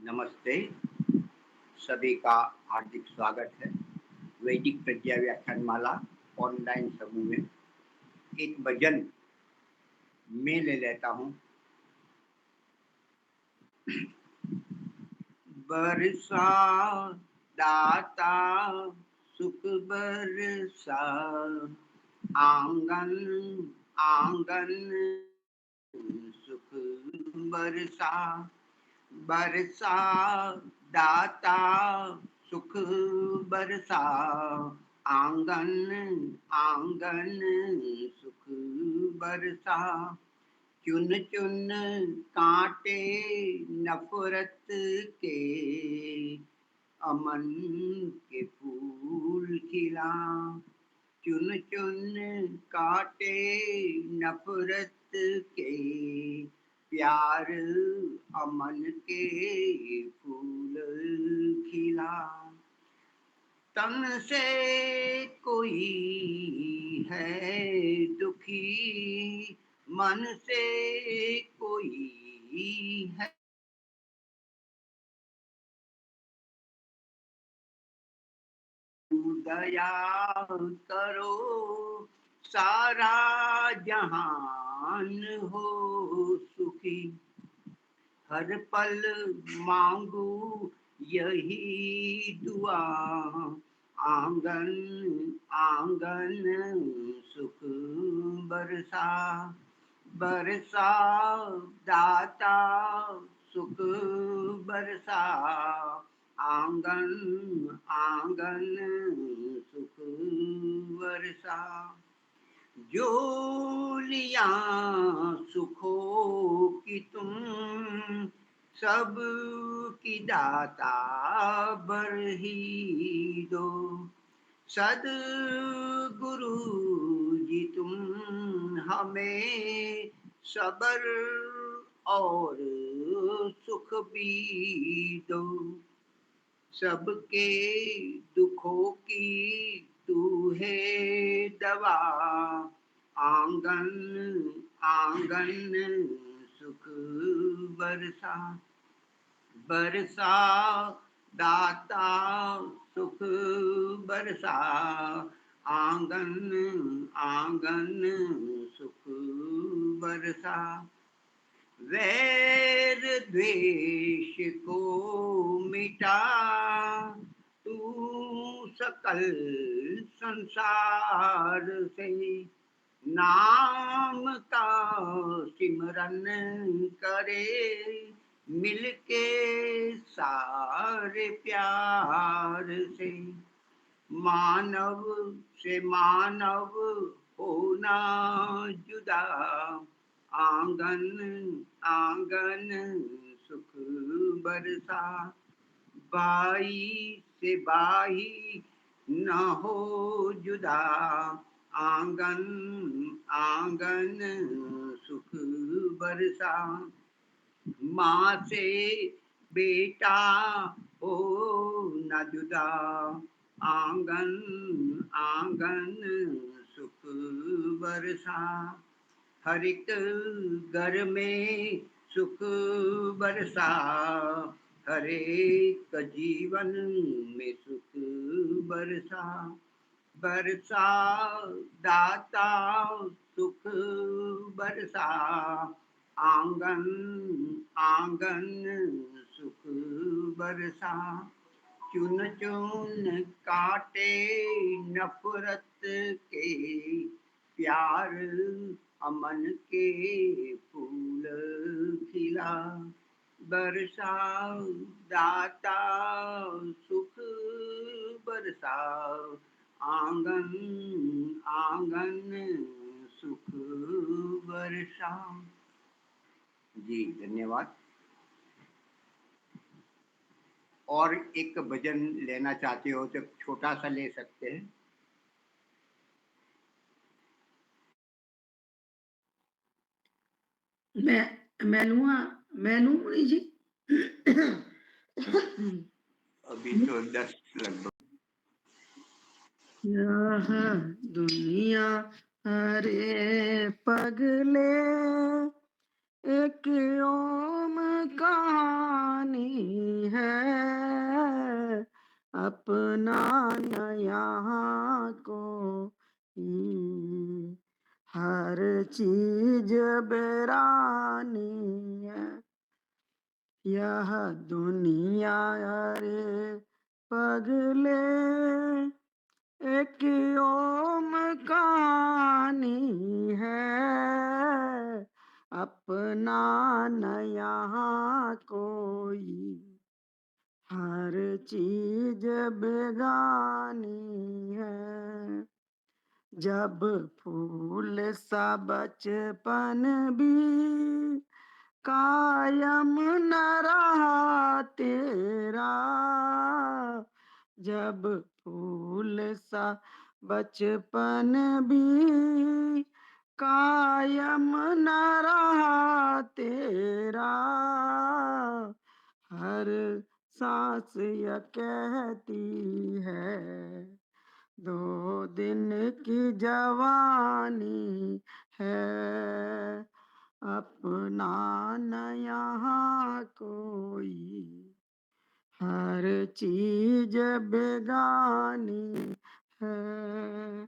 नमस्ते, सभी का हार्दिक स्वागत है। वैदिक प्रज्ञा व्याख्यान माला ऑनलाइन समूह में एक भजन मैं ले लेता हूँ। बरसा दाता सुख बरसा, आंगन आंगन सुख बरसा। बरसा दाता सुख बरसा, आंगन आंगन सुख बरसा। चुन चुन कांटे नफरत के, अमन के फूल खिला। चुन चुन कांटे नफरत के, प्यार अमन के फूल खिला। तन से कोई है दुखी, मन से कोई है दया करो, सारा जहान हो सुखी। हर पल मांगू यही दुआ, आंगन आंगन सुख बरसा। बरसा दाता सुख बरसा, आंगन आंगन सुख बरसा। जो लिया सुखों की तुम, सब की दाता बरही दो। सद्गुरु जी तुम हमें सबर और सुख भी दो। सबके दुखों की तू है दवा, आंगन आंगन सुख बरसा। बरसा दाता सुख बरसा, आंगन आंगन सुख बरसा। वैर द्वेष को मिटा तू सकल संसार से, नाम का सिमरन करे मिलके सारे प्यार से। मानव से मानव होना जुदा, आंगन आंगन सुख बरसा। भाई से भाई न हो जुदा, आंगन आंगन सुख बरसा। माँ से बेटा हो न जुदा, आंगन आंगन सुख बरसा। हर एक घर में सुख बरसा, हर एक जीवन में सुख बरसा। बरसा दाता सुख बरसा, आंगन आंगन सुख बरसा। चुन चुन काटे नफरत के, प्यार अमन के फूल खिला। बरसा दाता सुख बरसा, आंगन आंगन सुख बरसा। जी धन्यवाद। और एक भजन लेना चाहते हो तो छोटा सा ले सकते हैं। मैं लूँगा, मैं लूँ मुनि जी। अभी तो 10 लगभग। यह दुनिया अरे पगले एक ओम कहानी है, अपना न यहाँ कोई, हर चीज बेरानी है। यह दुनिया रे पगले, एक ओम कहानी है, अपना न यहाँ कोई, हर चीज बेगानी है। जब फूल सा बचपन भी कायम न रहा तेरा, जब फूल सा बचपन भी कायम न रहा तेरा, हर सांस यह कहती है, दो दिन की जवानी है, अपना न यहाँ कोई, हर चीज बेगानी है।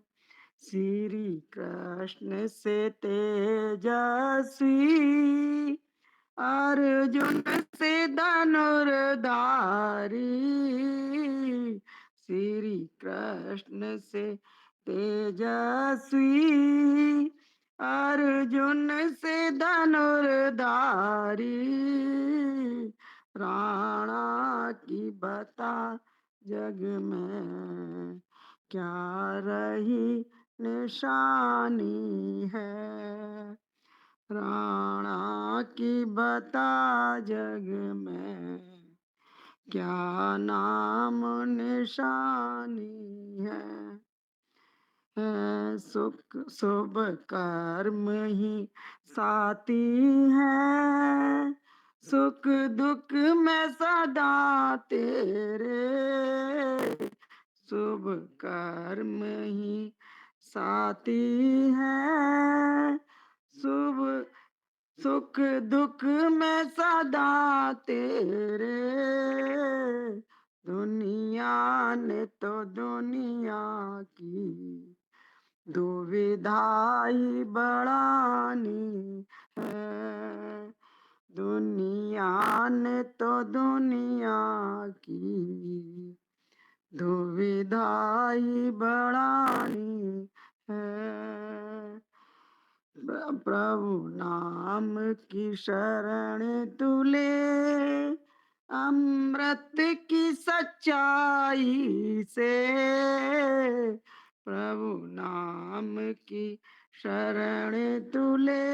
श्री कृष्ण से तेजस्वी, अर्जुन से धनुर्धारी, श्री कृष्ण से तेजस्वी, अर्जुन से धनुर्धारी, राणा की बता जग में क्या रही निशानी है, राणा की बता जग में क्या नाम निशानी है। सुख शुभ कर्म ही साथी है, सुख दुख में सदा तेरे, शुभ कर्म ही साथी है, शुभ सुख दुख में सदा तेरे, दुनिया ने तो दुनिया की दुविधाई बढ़ानी है, दुनिया ने तो दुनिया की दुविधाई बढ़ानी है। प्रभु नाम की शरण तुले, अमृत की सच्चाई से, प्रभु नाम की शरण तुले,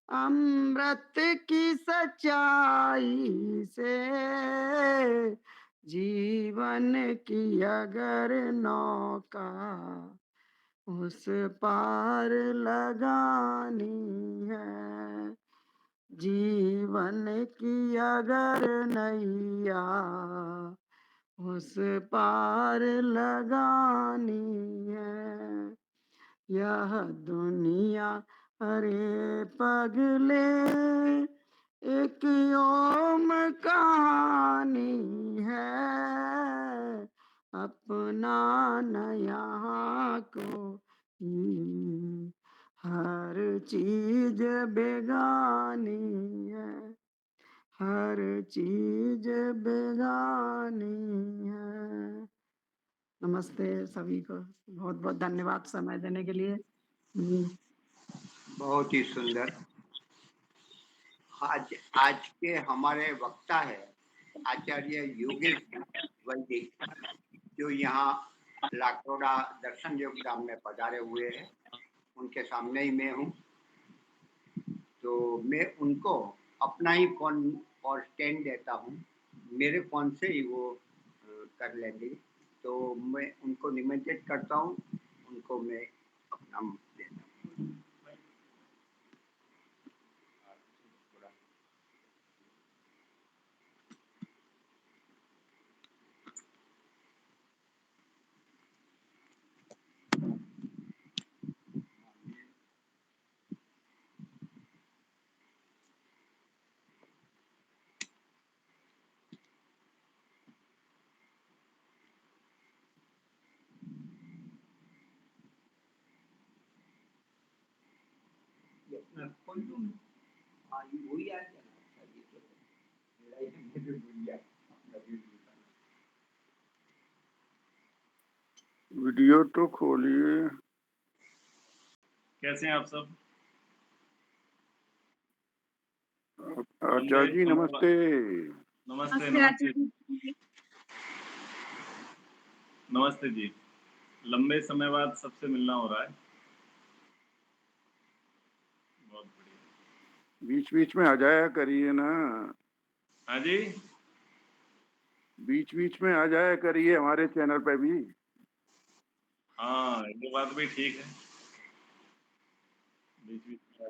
अमृत की सच्चाई से, जीवन की अगर नौका उस पार लगानी है, जीवन की अगर नैया उस पार लगानी है। यह दुनिया अरे पगले, एक ओम कहानी है, अपना न यहाँ कोई, हर चीज बेगानी है, हर चीज बेगानी है। नमस्ते सभी को, बहुत बहुत धन्यवाद समय देने के लिए। बहुत ही सुंदर। आज आज के हमारे वक्ता है आचार्य योगेश वैदिक, जो यहाँ लाखोड़ा दर्शन योग धाम में पधारे हुए हैं। उनके सामने ही मैं हूँ, तो मैं उनको अपना ही फोन और स्टैंड देता हूँ, मेरे फोन से ही वो कर लेंगे। तो मैं उनको निमंत्रित करता हूँ, उनको मैं अपना देता हूँ। खोल दूँ मैं? हाँ, ये वही आ गया ना। अच्छा, ये तो मेरा ही है, मुझे भूल गया अपना वीडियो बताना। वीडियो तो खोलिए। कैसे हैं आप सब? आचार्य जी नमस्ते। नमस्ते नमस्ते नमस्ते जी। लंबे समय बाद सबसे मिलना हो रहा है। बहुत बढ़िया। बीच बीच में आ जाया करिए ना। हाँ जी, बीच बीच में आ जाया करिए हमारे चैनल पे भी। हाँ ये बात भी ठीक है। बीच बीच में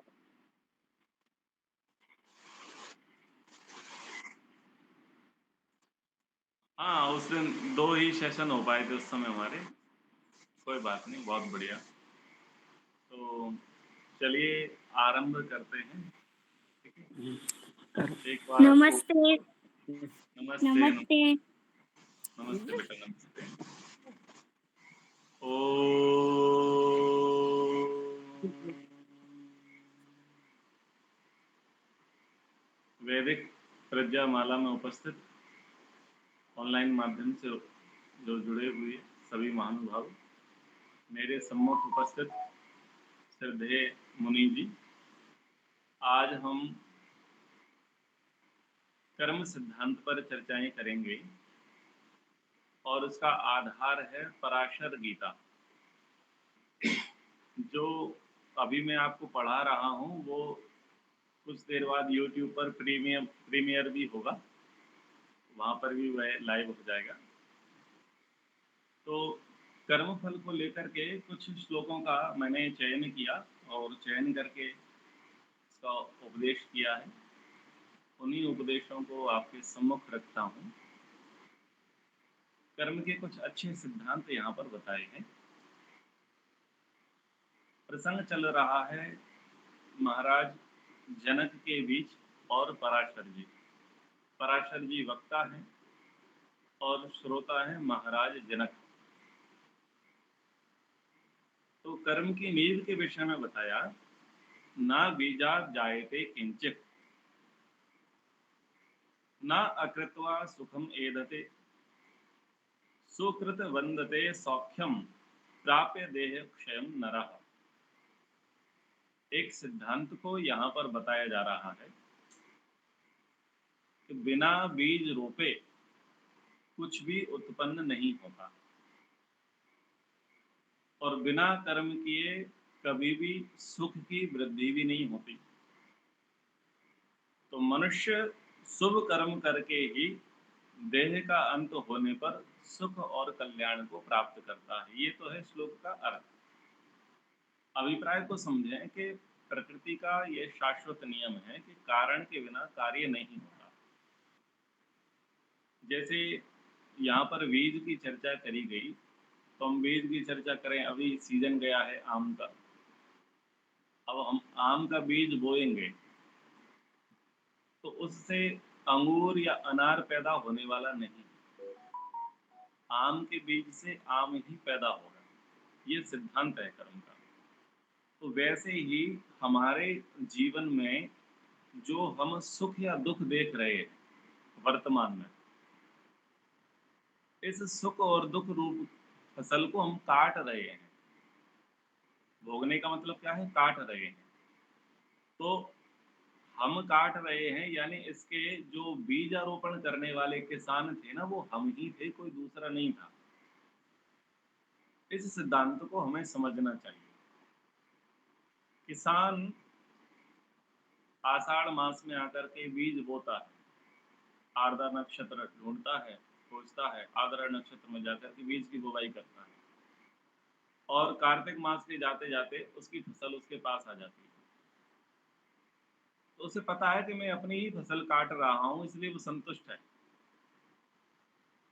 हाँ, उस दिन 2 ही सेशन हो पाए थे उस समय हमारे। कोई बात नहीं, बहुत बढ़िया। तो चलिए आरंभ करते हैं। ठीक है, एक बार नमस्ते नमस्ते नमस्ते नमस्ते बेटा, नमस्ते। ओ वैदिक प्रज्ञा माला में उपस्थित ऑनलाइन माध्यम से जो जुड़े हुए सभी महानुभाव, मेरे सम्मुख उपस्थित श्रद्धेय मुनि जी, आज हम कर्म सिद्धांत पर चर्चाएं करेंगे और उसका आधार है पराशर गीता। जो अभी मैं आपको पढ़ा रहा हूँ वो कुछ देर बाद YouTube पर प्रीमियर भी होगा, वहाँ पर भी वह लाइव हो जाएगा। तो कर्म फल को लेकर के कुछ श्लोकों का मैंने चयन किया और चयन करके इसका उपदेश किया है। उन्हीं उपदेशों को आपके सम्मुख रखता हूँ। कर्म के कुछ अच्छे सिद्धांत यहाँ पर बताए हैं। प्रसंग चल रहा है महाराज जनक के बीच और पराशर जी। पराशर जी वक्ता हैं और श्रोता हैं महाराज जनक। तो कर्म की नींव के विषय में बताया, ना बीजात जायते किंचित, ना अकृत्वा सुखम एदते, सुकृत वंदते सौख्यम प्राप्य देह क्षयम नरः। एक सिद्धांत को यहाँ पर बताया जा रहा है कि बिना बीज रोपे कुछ भी उत्पन्न नहीं होता और बिना कर्म किए कभी भी सुख की वृद्धि भी नहीं होती। तो मनुष्य शुभ कर्म करके ही देह का अंत होने पर सुख और कल्याण को प्राप्त करता है। ये तो है श्लोक का अर्थ। अभिप्राय को समझें कि प्रकृति का ये शाश्वत नियम है कि कारण के बिना कार्य नहीं होता। जैसे यहाँ पर बीज की चर्चा करी गई, तो हम बीज की चर्चा करें। अभी सीजन गया है आम का, अब हम आम का बीज बोएंगे तो उससे अंगूर या अनार पैदा होने वाला नहीं। आम के बीज से आम ही पैदा होगा। ये सिद्धांत है कर्म का। तो वैसे ही हमारे जीवन में जो हम सुख या दुख देख रहे हैं वर्तमान में, इस सुख और दुख रूप फसल को हम काट रहे हैं। भोगने का मतलब क्या है? काट रहे हैं। तो हम काट रहे हैं यानी इसके जो बीजारोपण करने वाले किसान थे ना, वो हम ही थे, कोई दूसरा नहीं था। इस सिद्धांत को हमें समझना चाहिए। किसान आषाढ़ मास में आकर के बीज बोता है, आर्द्रा नक्षत्र ढूंढता है, खोजता है, आर्द्रा नक्षत्र में जाकर के बीज की बुवाई करता है और कार्तिक मास के जाते जाते उसकी फसल उसके पास आ जाती है। तो उसे पता है कि मैं अपनी ही फसल काट रहा हूँ, इसलिए वो संतुष्ट है।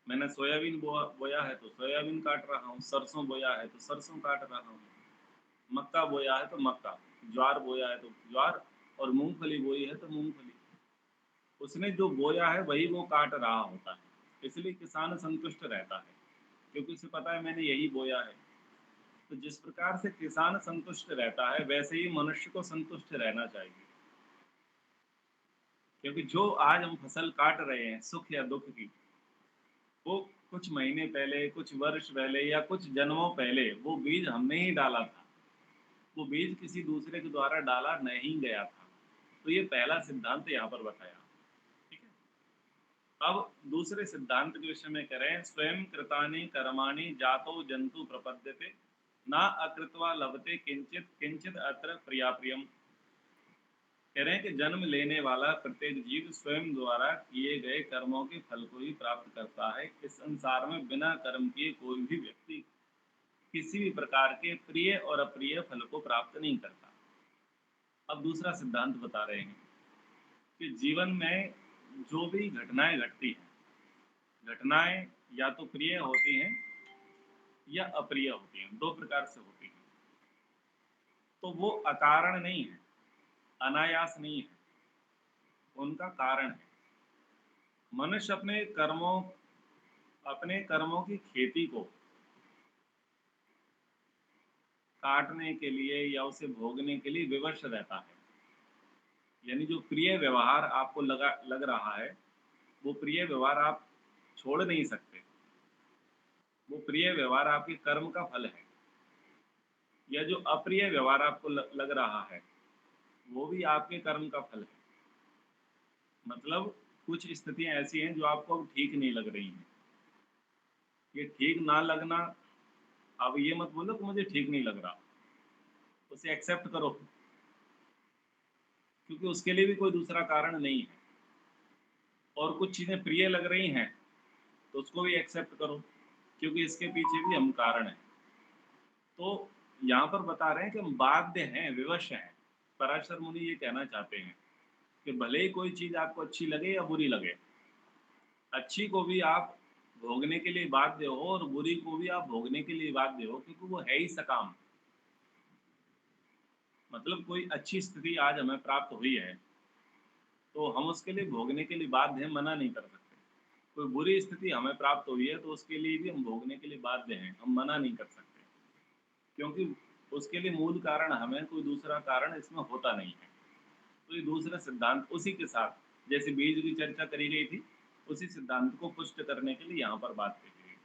मैंने सोयाबीन बोया है तो सोयाबीन काट रहा हूँ, सरसों बोया है तो सरसों काट रहा हूँ, मक्का बोया है तो मक्का, ज्वार बोया है तो ज्वार, और मूंगफली बोई है तो मूंगफली। उसने जो बोया है वही वो काट रहा होता है। इसलिए किसान संतुष्ट रहता है, क्योंकि उसे पता है मैंने यही बोया है। तो जिस प्रकार से किसान संतुष्ट रहता है वैसे ही मनुष्य को संतुष्ट रहना चाहिए, क्योंकि जो आज हम फसल काट रहे हैं सुख या दुख की, वो कुछ महीने पहले, कुछ वर्ष पहले या कुछ जन्मों पहले वो बीज हमने ही डाला था। वो बीज किसी दूसरे के द्वारा डाला नहीं गया था। तो ये पहला सिद्धांत यहाँ पर बताया। ठीक है, अब दूसरे सिद्धांत के विषय में करें, स्वयं कृतानि कर्माणि जातो जंतु प्रपद्यते ना अकृत्वा लभते किंचित किंचित अत्र प्रिया प्रियम। कह रहे हैं कि जन्म लेने वाला प्रत्येक जीव स्वयं द्वारा किए गए कर्मों के फल को ही प्राप्त करता है। इस संसार में बिना कर्म किए कोई भी व्यक्ति किसी भी प्रकार के प्रिय और अप्रिय फल को प्राप्त नहीं करता। अब दूसरा सिद्धांत बता रहे हैं कि जीवन में जो भी घटनाएं घटती हैं, घटनाएं या तो प्रिय होती हैं या अप्रिय होती हैं, दो प्रकार से होती हैं। तो वो अकारण नहीं है, अनायास नहीं है, उनका कारण है। मनुष्य अपने कर्मों की खेती को काटने के लिए या उसे भोगने के लिए विवश रहता है। यानी जो प्रिय व्यवहार आपको लग रहा है, वो प्रिय व्यवहार आप छोड़ नहीं सकते। वो प्रिय व्यवहार आपके कर्म का फल है। या जो अप्रिय व्यवहार आपको लग रहा है, वो भी आपके कर्म का फल है। मतलब कुछ स्थितियां ऐसी हैं जो आपको अब ठीक नहीं लग रही हैं। ये ठीक ना लगना, अब ये मत बोलो कि मुझे ठीक नहीं लग रहा, उसे एक्सेप्ट करो, क्योंकि उसके लिए भी कोई दूसरा कारण नहीं है। और कुछ चीज़ें प्रिय लग रही हैं तो उसको भी एक्सेप्ट करो, क्योंकि इसके पीछे भी हम कारण हैं। तो यहाँ पर बता रहे हैं कि हम बाध्य हैं, विवश हैं। पराशर मुनि ये कहना चाहते हैं कि भले ही कोई चीज़ आपको अच्छी लगे या बुरी लगे, अच्छी को भी आप भोगने के लिए बाध्य हो और बुरी को भी आप भोगने के लिए बाध्य हो, क्योंकि वो है ही सकाम। मतलब कोई अच्छी स्थिति आज हमें प्राप्त हुई है तो हम उसके लिए भोगने के लिए बाध्य हैं, मना नहीं कर सकते। कोई बुरी स्थिति हमें प्राप्त हुई है तो उसके लिए भी हम भोगने के लिए बाध्य हैं, हम मना नहीं कर सकते, क्योंकि उसके लिए मूल कारण हमें, कोई दूसरा कारण इसमें होता नहीं है। तो ये दूसरा सिद्धांत उसी के साथ, जैसे बीज की चर्चा करी गई थी, उसी सिद्धांत को पुष्ट करने के लिए यहाँ पर बात की गई।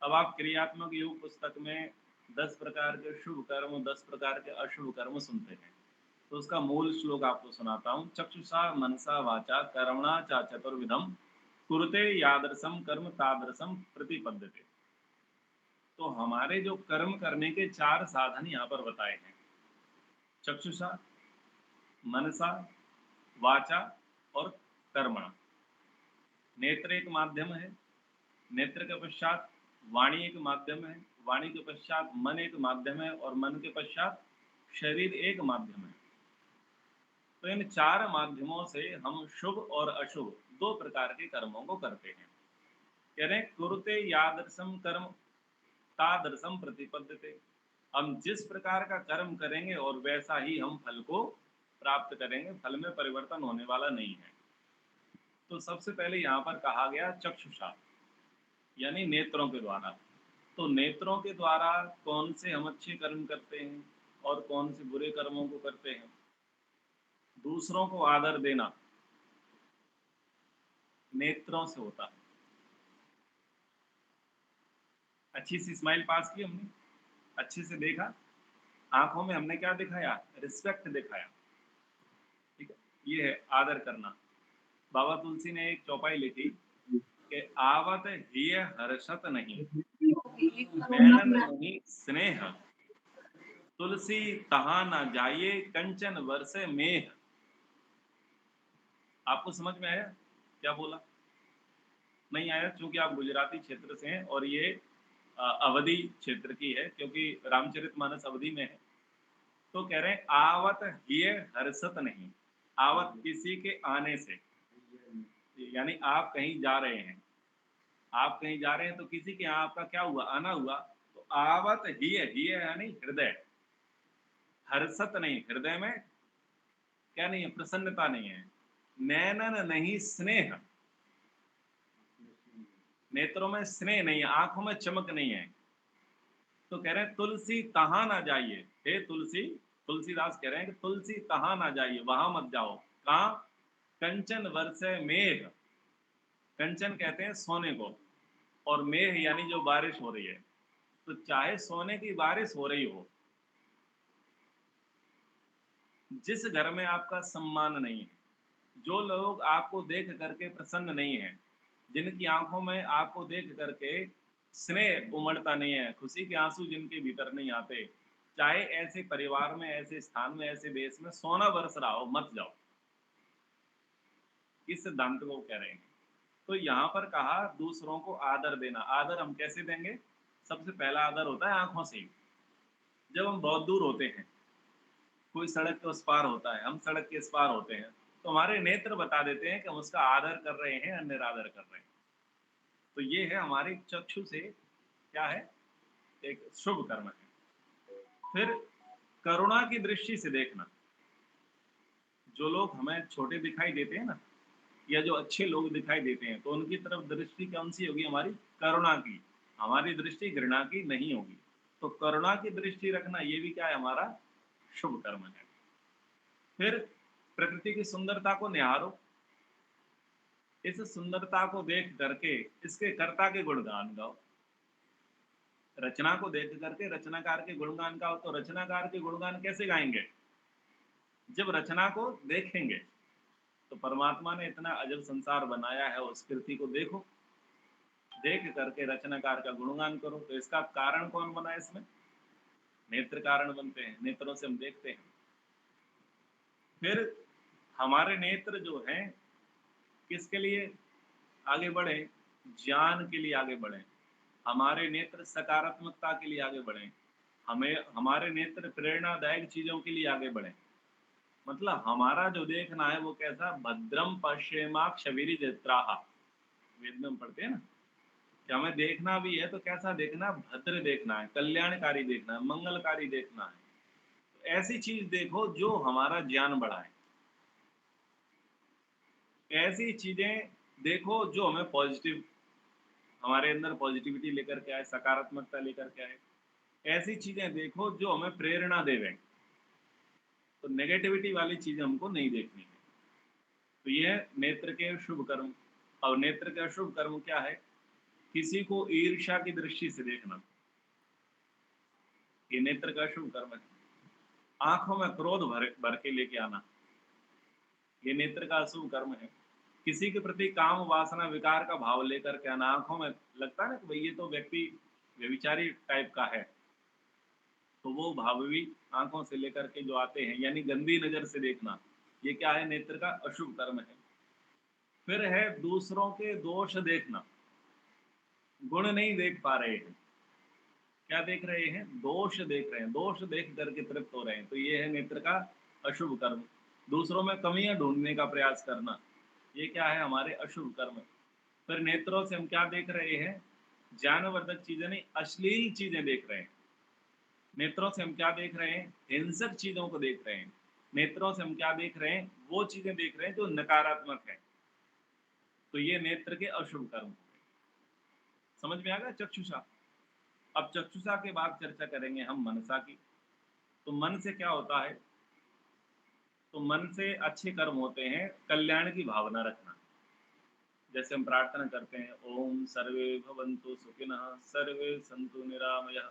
अब आप क्रियात्मक योग पुस्तक में 10 प्रकार के शुभ कर्म, 10 प्रकार के अशुभ कर्म सुनते हैं। तो उसका मूल श्लोक आपको सुनाता हूँ। चक्षुषा मनसा वाचा कर्मणा च चतुर्विधम कुरुते यादृशम कर्म तादृशम प्रतिपद्यते। तो हमारे जो कर्म करने के 4 साधन यहाँ पर बताए हैं, चक्षुषा, मनसा, वाचा और कर्मणा। नेत्र एक माध्यम है, नेत्र के पश्चात वाणी एक माध्यम है, वाणी के पश्चात मन एक माध्यम है और मन के पश्चात शरीर एक माध्यम है। तो इन 4 माध्यमों से हम शुभ और अशुभ 2 प्रकार के कर्मों को करते हैं। कह रहे हैं कुरुते यादृशम कर्म तादृशम प्रतिपद्यते। हम जिस प्रकार का कर्म करेंगे और वैसा ही हम फल को प्राप्त करेंगे, फल में परिवर्तन होने वाला नहीं है। तो सबसे पहले यहाँ पर कहा गया चक्षुषा, यानी नेत्रों के द्वारा। तो नेत्रों के द्वारा कौन से हम अच्छे कर्म करते हैं और कौन से बुरे कर्मों को करते हैं। दूसरों को आदर देना नेत्रों से होता है। अच्छी सी स्माइल पास की हमने, अच्छे से देखा, आंखों में हमने क्या दिखाया, रिस्पेक्ट दिखाया। ठीक है, ये है आदर करना। बाबा तुलसी ने एक चौपाई लिखी कि आवत हिय हर्षत नहीं, नैनन नहीं स्नेह, तुलसी तहा न जाइए कंचन वर्षे मेह। आपको समझ में आया क्या बोला? नहीं आया, क्योंकि आप गुजराती क्षेत्र से हैं और ये अवधि क्षेत्र की है, क्योंकि रामचरितमानस अवधि में है। तो कह रहे हैं आवत हिय हर्षत नहीं, आवत किसी के आने से, यानी आप कहीं जा रहे हैं, आप कहीं जा रहे हैं तो किसी के यहाँ आपका क्या हुआ, आना हुआ। तो आवत हिय यानी हृदय, हर्षत नहीं, हृदय में क्या नहीं है, प्रसन्नता नहीं है। नैनन नहीं स्नेह, नेत्रों में स्नेह नहीं है, आंखों में चमक नहीं है। तो कह रहे हैं तुलसी तहां ना जाइए, हे तुलसी, तुलसीदास कह रहे हैं कि तुलसी तहां ना जाइए, वहां मत जाओ। कहाँ? कंचन वर्षे मेघ, कंचन कहते हैं सोने को, और मेघ यानी जो बारिश हो रही है। तो चाहे सोने की बारिश हो रही हो, जिस घर में आपका सम्मान नहीं है, जो लोग आपको देख करके प्रसन्न नहीं है, जिनकी आंखों में आपको देख करके स्नेह उमड़ता नहीं है, खुशी के आंसू जिनके भीतर नहीं आते, चाहे ऐसे परिवार में, ऐसे स्थान में, ऐसे देश में सोना बरस रहा हो, मत जाओ। इस सिद्धांत को कह रहे हैं। तो यहाँ पर कहा दूसरों को आदर देना। आदर हम कैसे देंगे? सबसे पहला आदर होता है आंखों से ही। जब हम बहुत दूर होते हैं, कोई सड़क के उस पार होता है, हम सड़क के इस पार होते हैं, तो हमारे नेत्र बता देते हैं कि हम उसका आदर कर रहे हैं या निरादर कर रहे हैं। तो ये है हमारे चक्षु से क्या है, एक शुभ कर्म है। फिर करुणा की दृष्टि से देखना। जो लोग हमें छोटे दिखाई देते हैं ना, या जो अच्छे लोग दिखाई देते हैं, तो उनकी तरफ दृष्टि कौन सी होगी? हमारी करुणा की। हमारी दृष्टि घृणा की नहीं होगी। तो करुणा की दृष्टि रखना, ये भी क्या है? हमारा शुभ कर्म है। फिर प्रकृति की सुंदरता को निहारो। इस सुंदरता को देख करके इसके कर्ता के गुणगान गाओ। रचना को देख करके रचनाकार के गुणगान गाओ। तो रचनाकार के गुणगान कैसे गाएंगे? जब रचना को देखेंगे। तो परमात्मा ने इतना अजब संसार बनाया है, उस कृति को देखो, देख करके रचनाकार का गुणगान करो। तो इसका कारण कौन बना है? इसमें नेत्र कारण बनते हैं, नेत्रों से हम देखते हैं। फिर हमारे नेत्र जो हैं, किसके लिए आगे बढ़े? ज्ञान के लिए आगे बढ़े। हमारे नेत्र सकारात्मकता के लिए आगे बढ़े। हमारे नेत्र प्रेरणादायक चीजों के लिए आगे बढ़े। मतलब हमारा जो देखना है वो कैसा? भद्रम पश्येमाक्षवीरि जत्राः। वेद में हम पढ़ते हैं ना कि हमें देखना भी है तो कैसा देखना? भद्र देखना है, कल्याणकारी देखना है, मंगलकारी देखना है। तो ऐसी चीज देखो जो हमारा ज्ञान बढ़ाए। ऐसी चीजें देखो जो हमें पॉजिटिव, हमारे अंदर पॉजिटिविटी लेकर के आए, सकारात्मकता लेकर के आए। ऐसी चीजें देखो जो हमें प्रेरणा देवे। तो नेगेटिविटी वाली चीजें हमको नहीं देखनी है। तो ये है नेत्र के शुभ कर्म। और नेत्र का शुभ कर्म क्या है? किसी को ईर्ष्या की दृष्टि से देखना, ये नेत्र का शुभ कर्म है। आंखों में क्रोध भर के लेके आना, ये नेत्र का अशुभ कर्म है। किसी के प्रति काम वासना विकार का भाव लेकर के आना, आंखों में लगता है ना कि भाई ये तो व्यक्ति व्यभिचारी टाइप का है, तो वो भाव भी आंखों से लेकर के जो आते हैं, यानी गंदी नजर से देखना, ये क्या है? नेत्र का अशुभ कर्म है। फिर है दूसरों के दोष देखना। गुण नहीं देख पा रहे हैं, क्या देख रहे हैं? दोष देख रहे हैं। दोष देख करके तृप्त हो रहे हैं। तो ये है नेत्र का अशुभ कर्म। दूसरों में कमियां ढूंढने का प्रयास करना, ये क्या है? हमारे अशुभ कर्म। फिर नेत्रों से हम क्या देख रहे हैं? ज्ञानवर्धक चीजें नहीं, अश्लील चीजें देख रहे हैं। नेत्रों से हम क्या देख रहे हैं? हिंसक चीजों को देख रहे हैं। नेत्रों से हम क्या देख रहे हैं? वो चीजें देख रहे हैं जो नकारात्मक है। तो ये नेत्र के अशुभ कर्म। समझ में आ गया? चक्षुषा। अब चक्षुषा के बाद चर्चा करेंगे हम मनसा की। तो मन से क्या होता है? तो मन से अच्छे कर्म होते हैं, कल्याण की भावना रखना। जैसे हम प्रार्थना करते हैं, ओम सर्वे भवन्तु सुखिनः सर्वे सन्तु निरामयः।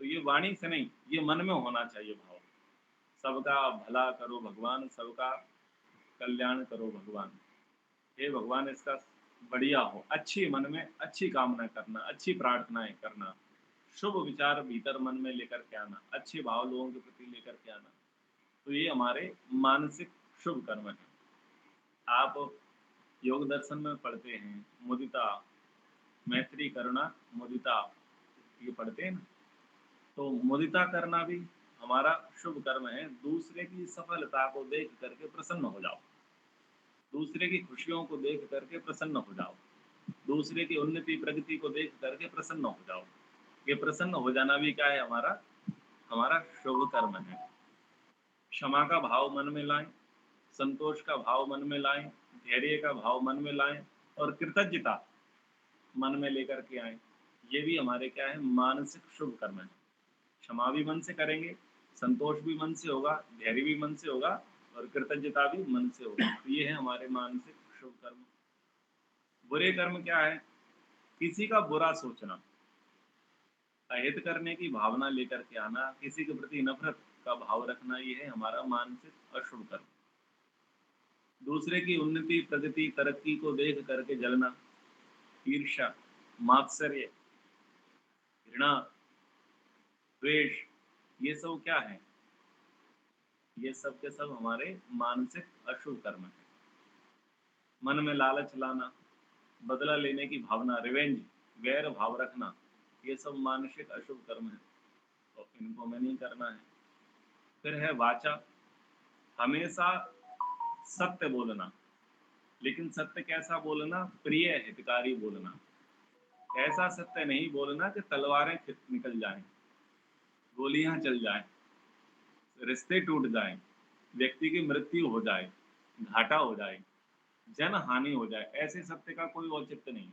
तो ये वाणी से नहीं, ये मन में होना चाहिए भाव। सबका भला करो भगवान, सबका कल्याण करो भगवान। हे भगवान इसका बढ़िया हो, अच्छी मन में अच्छी कामना करना, अच्छी प्रार्थनाएं करना, शुभ विचार भीतर मन में लेकर के आना, अच्छे भाव लोगों के प्रति लेकर के आना। तो ये हमारे मानसिक शुभ कर्म है। आप योग दर्शन में पढ़ते हैं मुदिता, मैत्री, करुणा, मुदिता, ये पढ़ते हैं ना। तो मुदिता करना भी हमारा शुभ कर्म है। दूसरे की सफलता को देख करके प्रसन्न हो जाओ, दूसरे की खुशियों को देख करके प्रसन्न हो जाओ, दूसरे की उन्नति प्रगति को देख करके प्रसन्न हो जाओ। ये प्रसन्न हो जाना भी क्या है? हमारा हमारा शुभ कर्म है। क्षमा का भाव मन में लाएं, संतोष का भाव मन में लाएं, धैर्य का भाव मन में लाएं, और कृतज्ञता मन में लेकर के आए। ये भी हमारे क्या है, मानसिक शुभ कर्म है। क्षमा भी मन से करेंगे, संतोष भी मन से होगा, धैर्य भी मन से होगा और कृतज्ञता भी मन से होगा। तो ये है हमारे मानसिक शुभ कर्म। बुरे कर्म क्या है? किसी का बुरा सोचना, अहित करने की भावना लेकर के आना, किसी के प्रति नफरत का भाव रखना, ये है हमारा मानसिक अशुभ कर्म। दूसरे की उन्नति, प्रगति, तरक्की को देख करके जलना, ईर्ष्या, मात्सर्य, घृणा, द्वेष, ये सब क्या है? ये सब के सब हमारे मानसिक अशुभ कर्म है। मन में लालच लाना, बदला लेने की भावना, रिवेंज, वैर भाव रखना, ये सब मानसिक अशुभ कर्म है, तो इनको हमें नहीं करना है। फिर है वाचा, हमेशा सत्य बोलना, लेकिन सत्य कैसा बोलना? प्रिय हितकारी बोलना। ऐसा सत्य नहीं बोलना कि तलवारें निकल जाएं, गोलियां चल जाएं, रिश्ते टूट जाएं, व्यक्ति की मृत्यु हो जाए, घाटा हो जाए, जन हानि हो जाए। ऐसे सत्य का कोई औचित्य नहीं है।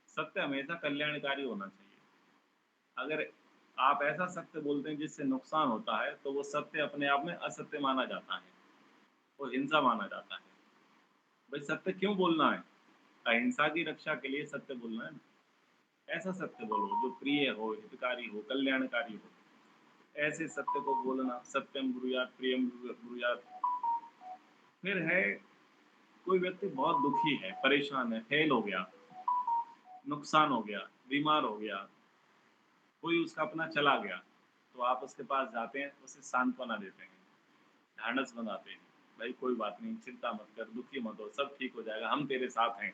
सत्य हमेशा कल्याणकारी होना चाहिए। अगर आप ऐसा सत्य बोलते हैं जिससे नुकसान होता है, तो वो सत्य अपने आप में असत्य माना जाता है, वो हिंसा माना जाता है। भाई सत्य क्यों बोलना है? अहिंसा की रक्षा के लिए सत्य बोलना है ना। ऐसा सत्य बोलो जो प्रिय हो, हितकारी हो, कल्याणकारी हो। ऐसे सत्य को बोलना, सत्यम ब्रूयात प्रियम ब्रूयात। फिर है, कोई व्यक्ति बहुत दुखी है, परेशान है, फेल हो गया, नुकसान हो गया, बीमार हो गया, कोई उसका अपना चला गया, तो आप उसके पास जाते हैं, उसे सांत्वना देते हैं, ढांढस बनाते हैं, भाई कोई बात नहीं, चिंता मत कर, दुखी मत हो, सब ठीक हो जाएगा, हम तेरे साथ हैं।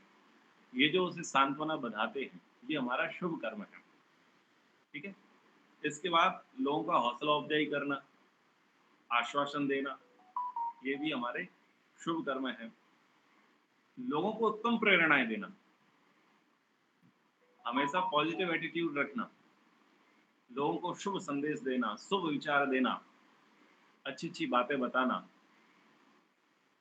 ये जो उसे सांत्वना बनाते हैं, ये हमारा शुभ कर्म है। ठीक है। इसके बाद लोगों का हौसला अफजाई करना, आश्वासन देना, ये भी हमारे शुभ कर्म है। लोगों को उत्तम प्रेरणाएं देना, हमेशा पॉजिटिव एटीट्यूड रखना, लोगों को शुभ संदेश देना, शुभ विचार देना, अच्छी अच्छी बातें बताना।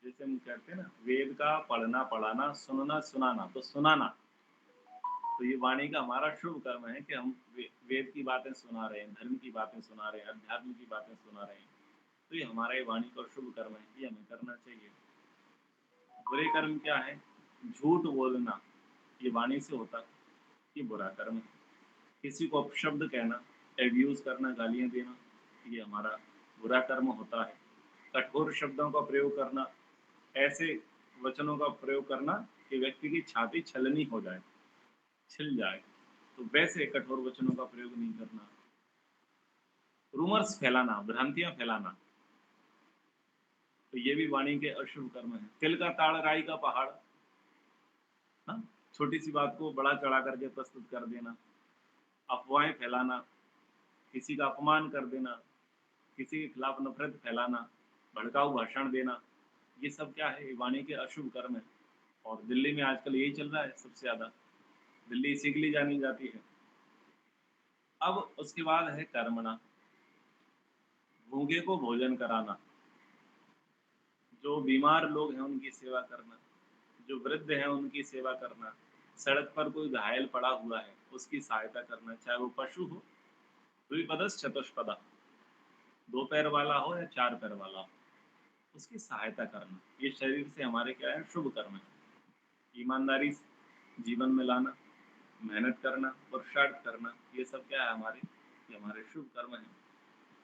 जैसे हम कहते हैं ना, वेद का पढ़ना पढ़ाना, सुनना सुनाना, तो सुनाना, तो ये वाणी का हमारा शुभ कर्म है कि हम वेद की बातें सुना रहे हैं, धर्म की बातें सुना रहे हैं, अध्यात्म की बातें सुना रहे हैं, तो ये हमारा ये वाणी का शुभ कर्म है, ये हमें करना चाहिए। बुरे कर्म क्या है? झूठ बोलना, ये वाणी से होता है, ये बुरा कर्म है। किसी को अपशब्द कहना, एब्यूज करना, गालियां देना, ये हमारा बुरा कर्म होता है। कठोर शब्दों का प्रयोग करना, ऐसे वचनों का प्रयोग करना कि व्यक्ति की छाती छलनी हो जाए, छिल जाए, तो वैसे कठोर वचनों का प्रयोग नहीं करना। रूमर्स फैलाना, भ्रांतियां फैलाना, तो ये भी वाणी के अशुभ कर्म है। तिल का ताड़ राई का पहाड़, हाँ, छोटी सी बात को बड़ा चढ़ा करके प्रस्तुत कर देना, अफवाहें फैलाना, किसी का अपमान कर देना, किसी के खिलाफ नफरत फैलाना, भड़काऊ भाषण देना, ये सब क्या है? वाणी के अशुभ कर्म है। और दिल्ली में आजकल यही चल रहा है सबसे ज्यादा, दिल्ली इसी के लिए जानी जाती है। अब उसके बाद है कर्मणा, भूखे को भोजन कराना, जो बीमार लोग हैं उनकी सेवा करना, जो वृद्ध हैं उनकी सेवा करना, सड़क पर कोई घायल पड़ा हुआ है उसकी सहायता करना, चाहे वो पशु हो, द्विपदस चतुष्पदा, 2 पैर वाला हो या 4 पैर वाला हो, उसकी सहायता करना, ये शरीर से हमारे क्या है? शुभ कर्म है। ईमानदारी जीवन में लाना, मेहनत करना, पुरुषार्थ करना, ये सब क्या है? हमारे, ये हमारे शुभ कर्म है।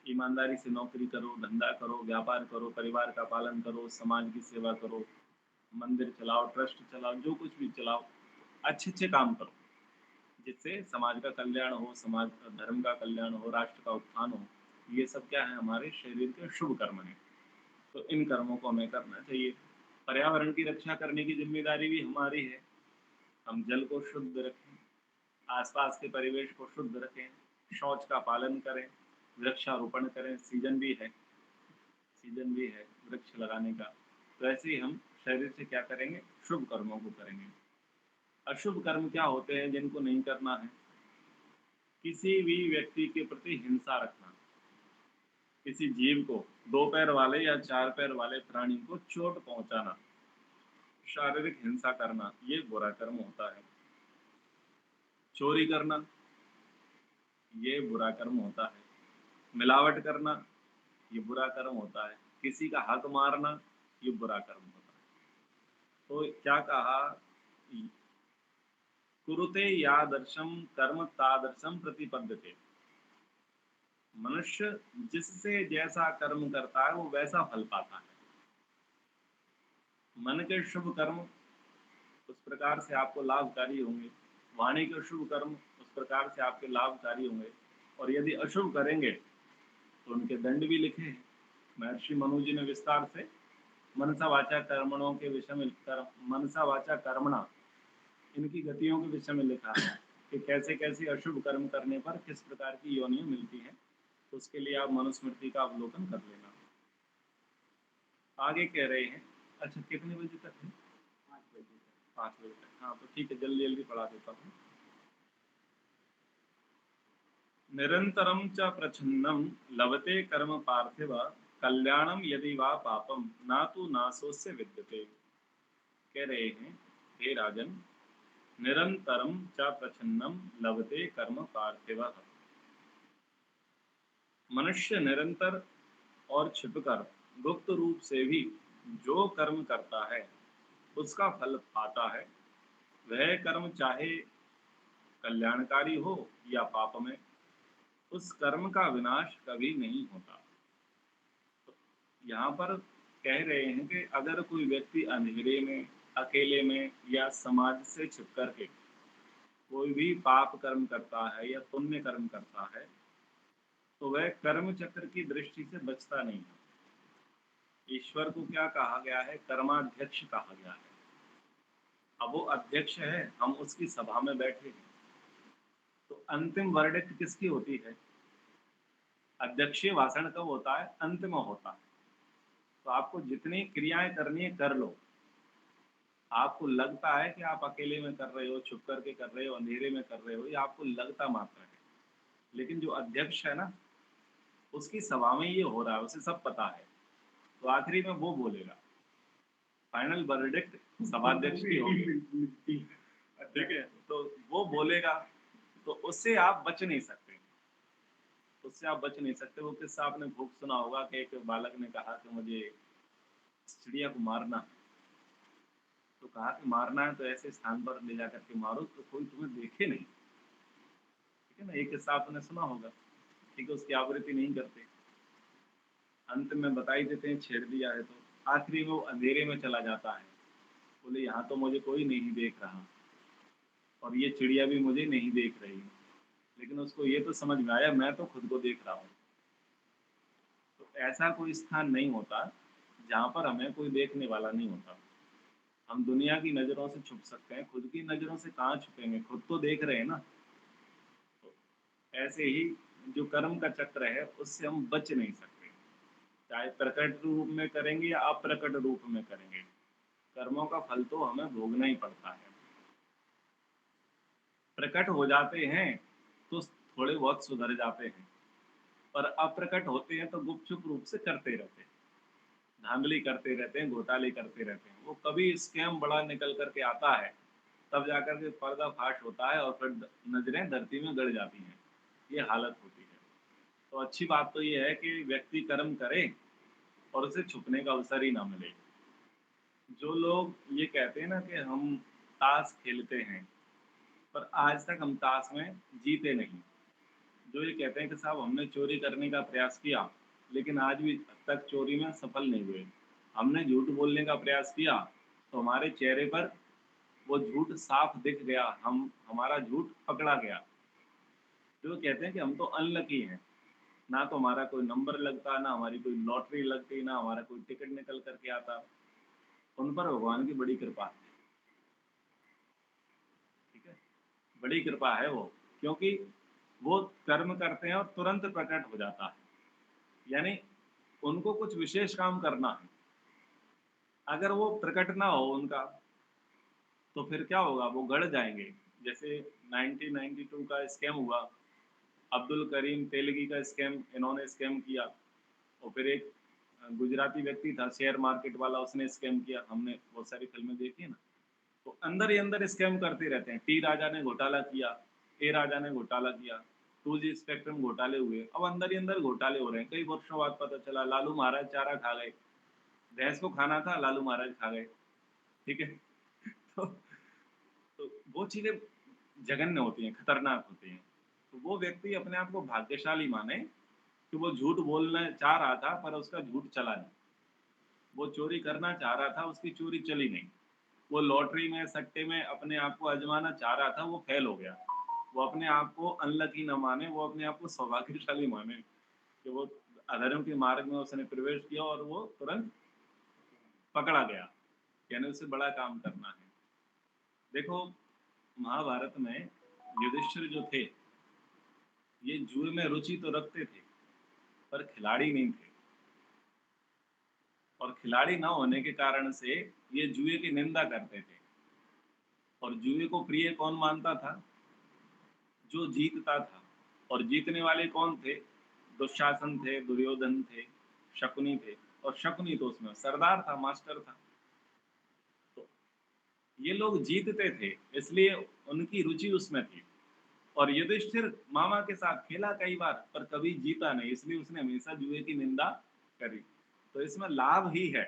ईमानदारी से नौकरी करो, धंधा करो, व्यापार करो, परिवार का पालन करो, समाज की सेवा करो, मंदिर चलाओ, ट्रस्ट चलाओ, जो कुछ भी चलाओ, अच्छे अच्छे काम करो, जिससे समाज का कल्याण हो, समाज का, धर्म का कल्याण हो, राष्ट्र का उत्थान हो। ये सब क्या है? हमारे शरीर के शुभ कर्म है। तो इन कर्मों को हमें करना चाहिए। पर्यावरण की रक्षा करने की जिम्मेदारी भी हमारी है। हम जल को शुद्ध रखें, आसपास के परिवेश को शुद्ध रखें, शौच का पालन करें, वृक्षारोपण करें। सीजन भी है वृक्ष लगाने का। तो ऐसे ही हम शरीर से क्या करेंगे? शुभ कर्मों को करेंगे। अशुभ कर्म क्या होते हैं जिनको नहीं करना है? किसी भी व्यक्ति के प्रति हिंसा रखना, किसी जीव को, 2 पैर वाले या 4 पैर वाले प्राणी को चोट पहुंचाना, शारीरिक हिंसा करना, ये बुरा कर्म होता है। चोरी करना ये बुरा कर्म होता है, मिलावट करना ये बुरा कर्म होता है, किसी का हक मारना ये बुरा कर्म होता है। तो क्या कहा, कुरुते यादर्शम कर्म तादर्शम प्रतिपद्यते। मनुष्य जिससे जैसा कर्म करता है वो वैसा फल पाता है। मन के शुभ कर्म उस प्रकार से आपको लाभकारी होंगे, वाणी के शुभ कर्म उस प्रकार से आपके लाभकारी होंगे, और यदि अशुभ करेंगे तो उनके दंड भी लिखे हैं। महर्षि मनु जी ने विस्तार से मनसा वाचा कर्मणों के विषय में मनसा वाचा कर्मणा इनकी गतियों के विषय में लिखा है कि कैसे कैसे अशुभ कर्म करने पर किस प्रकार की योनियां मिलती हैं। तो उसके लिए आप मनुस्मृति का अवलोकन कर लेना। आगे कह रहे हैं, अच्छा कितने बजे तक है? 5 बजे तक। 5 बजे तक, हाँ तो ठीक है, जल्दी जल्दी पढ़ा देता हूँ। निरंतरम च प्रच्छन्नम लभते कर्म पार्थिव कल्याणम यदि वा पापम ना तो नासोस्य विद्यते। कह रहे हैं, हे राजन, निरंतरम च प्रच्छन्नम लभते कर्म पार्थिव। मनुष्य निरंतर और छिपकर गुप्त रूप से भी जो कर्म करता है उसका फल पाता है। वह कर्म चाहे कल्याणकारी हो या पाप में, उस कर्म का विनाश कभी नहीं होता। तो यहाँ पर कह रहे हैं कि अगर कोई व्यक्ति अंधेरे में, अकेले में या समाज से छिप करके कोई भी पाप कर्म करता है या पुण्य कर्म करता है तो वह कर्म चक्र की दृष्टि से बचता नहीं है। ईश्वर को क्या कहा गया है? कर्माध्यक्ष कहा गया है। अब वो अध्यक्ष है, हम उसकी सभा में बैठे हैं, तो अंतिम वर्डिक्ट किसकी होती है? अध्यक्षीय भाषण कब होता है? अंत में होता है। तो आपको जितनी क्रियाएं करनी है कर लो। आपको लगता है कि आप अकेले में कर रहे हो, छुप करके कर रहे हो, अंधेरे में कर रहे हो, ये आपको लगता मात्र है, लेकिन जो अध्यक्ष है ना, उसकी सभा में ये हो रहा है, उसे सब पता है। तो आखिरी में वो बोलेगा, फाइनल वर्डिक्ट सभाध्यक्ष की होगी, ठीक है? तो वो बोलेगा, तो उससे आप बच नहीं सकते, उससे आप बच नहीं सकते। वो किस्सा आपने खूब सुना होगा कि एक बालक ने कहा कि मुझे चिड़िया को मारना है। तो कहा कि मारना है तो ऐसे स्थान पर ले जाकर के मारो तो कोई तुम्हें देखे नहीं, ठीक है ना? एक किस्सा आपने सुना होगा, ठीक है? उसकी आवृत्ति नहीं करते, अंत में बता ही देते हैं, छेड़ दिया है तो। आखिरी में वो अंधेरे में चला जाता है, बोले यहाँ तो मुझे कोई नहीं देख रहा और ये चिड़िया भी मुझे नहीं देख रही, लेकिन उसको ये तो समझ में आया मैं तो खुद को देख रहा हूँ। तो ऐसा कोई स्थान नहीं होता जहाँ पर हमें कोई देखने वाला नहीं होता। हम दुनिया की नज़रों से छुप सकते हैं, खुद की नज़रों से कहाँ छुपेंगे? खुद तो देख रहे हैं ना। तो ऐसे ही जो कर्म का चक्र है उससे हम बच नहीं सकते, चाहे प्रकट रूप में करेंगे या अप्रकट रूप में करेंगे, कर्मों का फल तो हमें भोगना ही पड़ता है। प्रकट हो जाते हैं तो थोड़े बहुत सुधर जाते हैं, पर अप्रकट होते हैं तो गुपचुप रूप से करते रहते हैं, धांधली करते रहते हैं, घोटाले करते रहते हैं। वो कभी स्कैम बड़ा निकल करके आता है, तब जाकर के पर्दाफाश होता है और फिर नजरें धरती में गड़ जाती हैं, ये हालत होती है। तो अच्छी बात तो ये है कि व्यक्ति कर्म करे और उसे छुपने का अवसर ही ना मिले। जो लोग ये कहते हैं ना कि हम ताश खेलते हैं पर आज तक हम ताश में जीते नहीं, जो ये कहते हैं कि साहब हमने चोरी करने का प्रयास किया लेकिन आज भी तक चोरी में सफल नहीं हुए, हमने झूठ बोलने का प्रयास किया तो हमारे चेहरे पर वो झूठ साफ दिख गया, हमारा झूठ पकड़ा गया। जो कहते हैं कि हम तो अनलकी हैं, ना तो हमारा कोई नंबर लगता, ना हमारी कोई लॉटरी लगती, ना हमारा कोई टिकट निकल करके आता, उन पर भगवान की बड़ी कृपा है, ठीक है? बड़ी कृपा है वो, क्योंकि वो कर्म करते हैं और तुरंत प्रकट हो जाता है। यानी उनको कुछ विशेष काम करना है, अगर वो प्रकट ना हो उनका तो फिर क्या होगा? वो गड़ जाएंगे। जैसे 1992 का स्कैम हुआ, अब्दुल करीम तेलगी का स्कैम इन्होंने स्कैम किया, और फिर एक गुजराती व्यक्ति था शेयर मार्केट वाला, उसने स्कैम किया। हमने बहुत सारी फिल्में देखी है ना, तो अंदर ही अंदर स्कैम करते रहते हैं। टी राजा ने घोटाला किया, ए राजा ने घोटाला किया, 2G स्पेक्ट्रम घोटाले हुए, अब अंदर ही अंदर घोटाले हो रहे हैं। कई वर्षों बाद पता चला लालू महाराज चारा खा गए, भैंस को खाना था, लालू महाराज खा गए, ठीक है। तो तो वो चीजें जघन्य होती हैं, खतरनाक होती हैं। तो वो व्यक्ति अपने आप को भाग्यशाली माने कि वो झूठ बोलना चाह रहा था पर उसका झूठ चला नहीं। वो चोरी करना चाह रहा था, उसकी चोरी चली नहीं। वो लॉटरी में, सट्टे में अपने आप को आजमाना चाह रहा था, वो फेल हो गया। वो अपने आप को अनलकी न माने, वो अपने आप को सौभाग्यशाली माने कि वो अधर्म के मार्ग में उसने प्रवेश किया और वो तुरंत पकड़ा गया। यानी उससे बड़ा काम करना है। देखो, महाभारत में युधिष्ठिर जो थे, ये जुए में रुचि तो रखते थे पर खिलाड़ी नहीं थे, और खिलाड़ी ना होने के कारण से ये जुए की निंदा करते थे। और जुए को प्रिय कौन मानता था? जो जीतता था। और जीतने वाले कौन थे? दुशासन थे, दुर्योधन थे, शकुनी थे। और शकुनी तो उसमें सरदार था, मास्टर था। तो ये लोग जीतते थे, इसलिए उनकी रुचि उसमें थी। और युधिष्ठिर मामा के साथ खेला कई बार पर कभी जीता नहीं, इसलिए उसने हमेशा जुए की निंदा करी। तो इसमें लाभ ही है,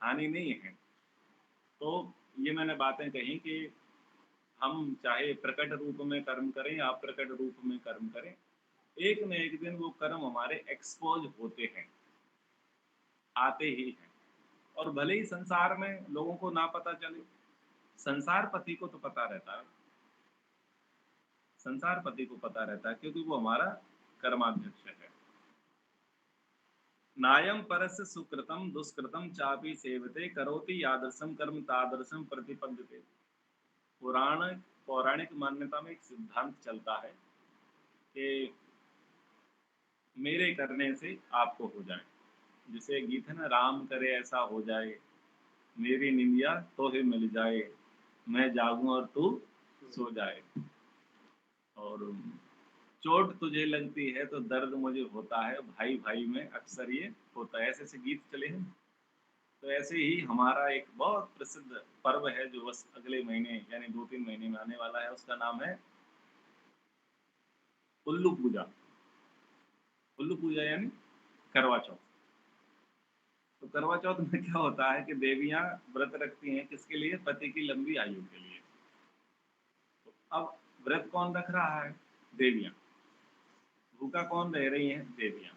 हानि नहीं है। तो ये मैंने बातें कही कि हम चाहे प्रकट रूप में कर्म करें या अप्रकट रूप में कर्म करें, एक न एक दिन वो कर्म हमारे एक्सपोज होते हैं, आते ही हैं। और भले ही संसार में लोगों को ना पता चले, संसार पति को तो पता रहता है, संसार पति को पता रहता है, क्योंकि वो हमारा कर्माध्यक्ष है। नायम परस्य सुकृतम दुष्कृतम चापि सेवते करोति यादृशम कर्म तादृशम प्रतिपद्यते। पौराणिक मान्यता में एक सिद्धांत चलता है कि मेरे करने से आपको हो जाए। जिसे गीत है ना, राम करे ऐसा हो जाए, मेरी निंदिया तो ही मिल जाए, मैं जागूं और तू सो जाए। और चोट तुझे लगती है तो दर्द मुझे होता है, भाई भाई में अक्सर ये होता है। ऐसे ऐसे गीत चले हैं। तो ऐसे ही हमारा एक बहुत प्रसिद्ध पर्व है जो बस अगले महीने यानी 2-3 महीने में आने वाला है, उसका नाम है उल्लू पूजा। उल्लू पूजा यानी करवा चौथ। तो करवा चौथ में क्या होता है कि देवियां व्रत रखती हैं, किसके लिए? पति की लंबी आयु के लिए। तो अब व्रत कौन रख रहा है? देवियां। भूखा कौन रह रही हैं? देवियां।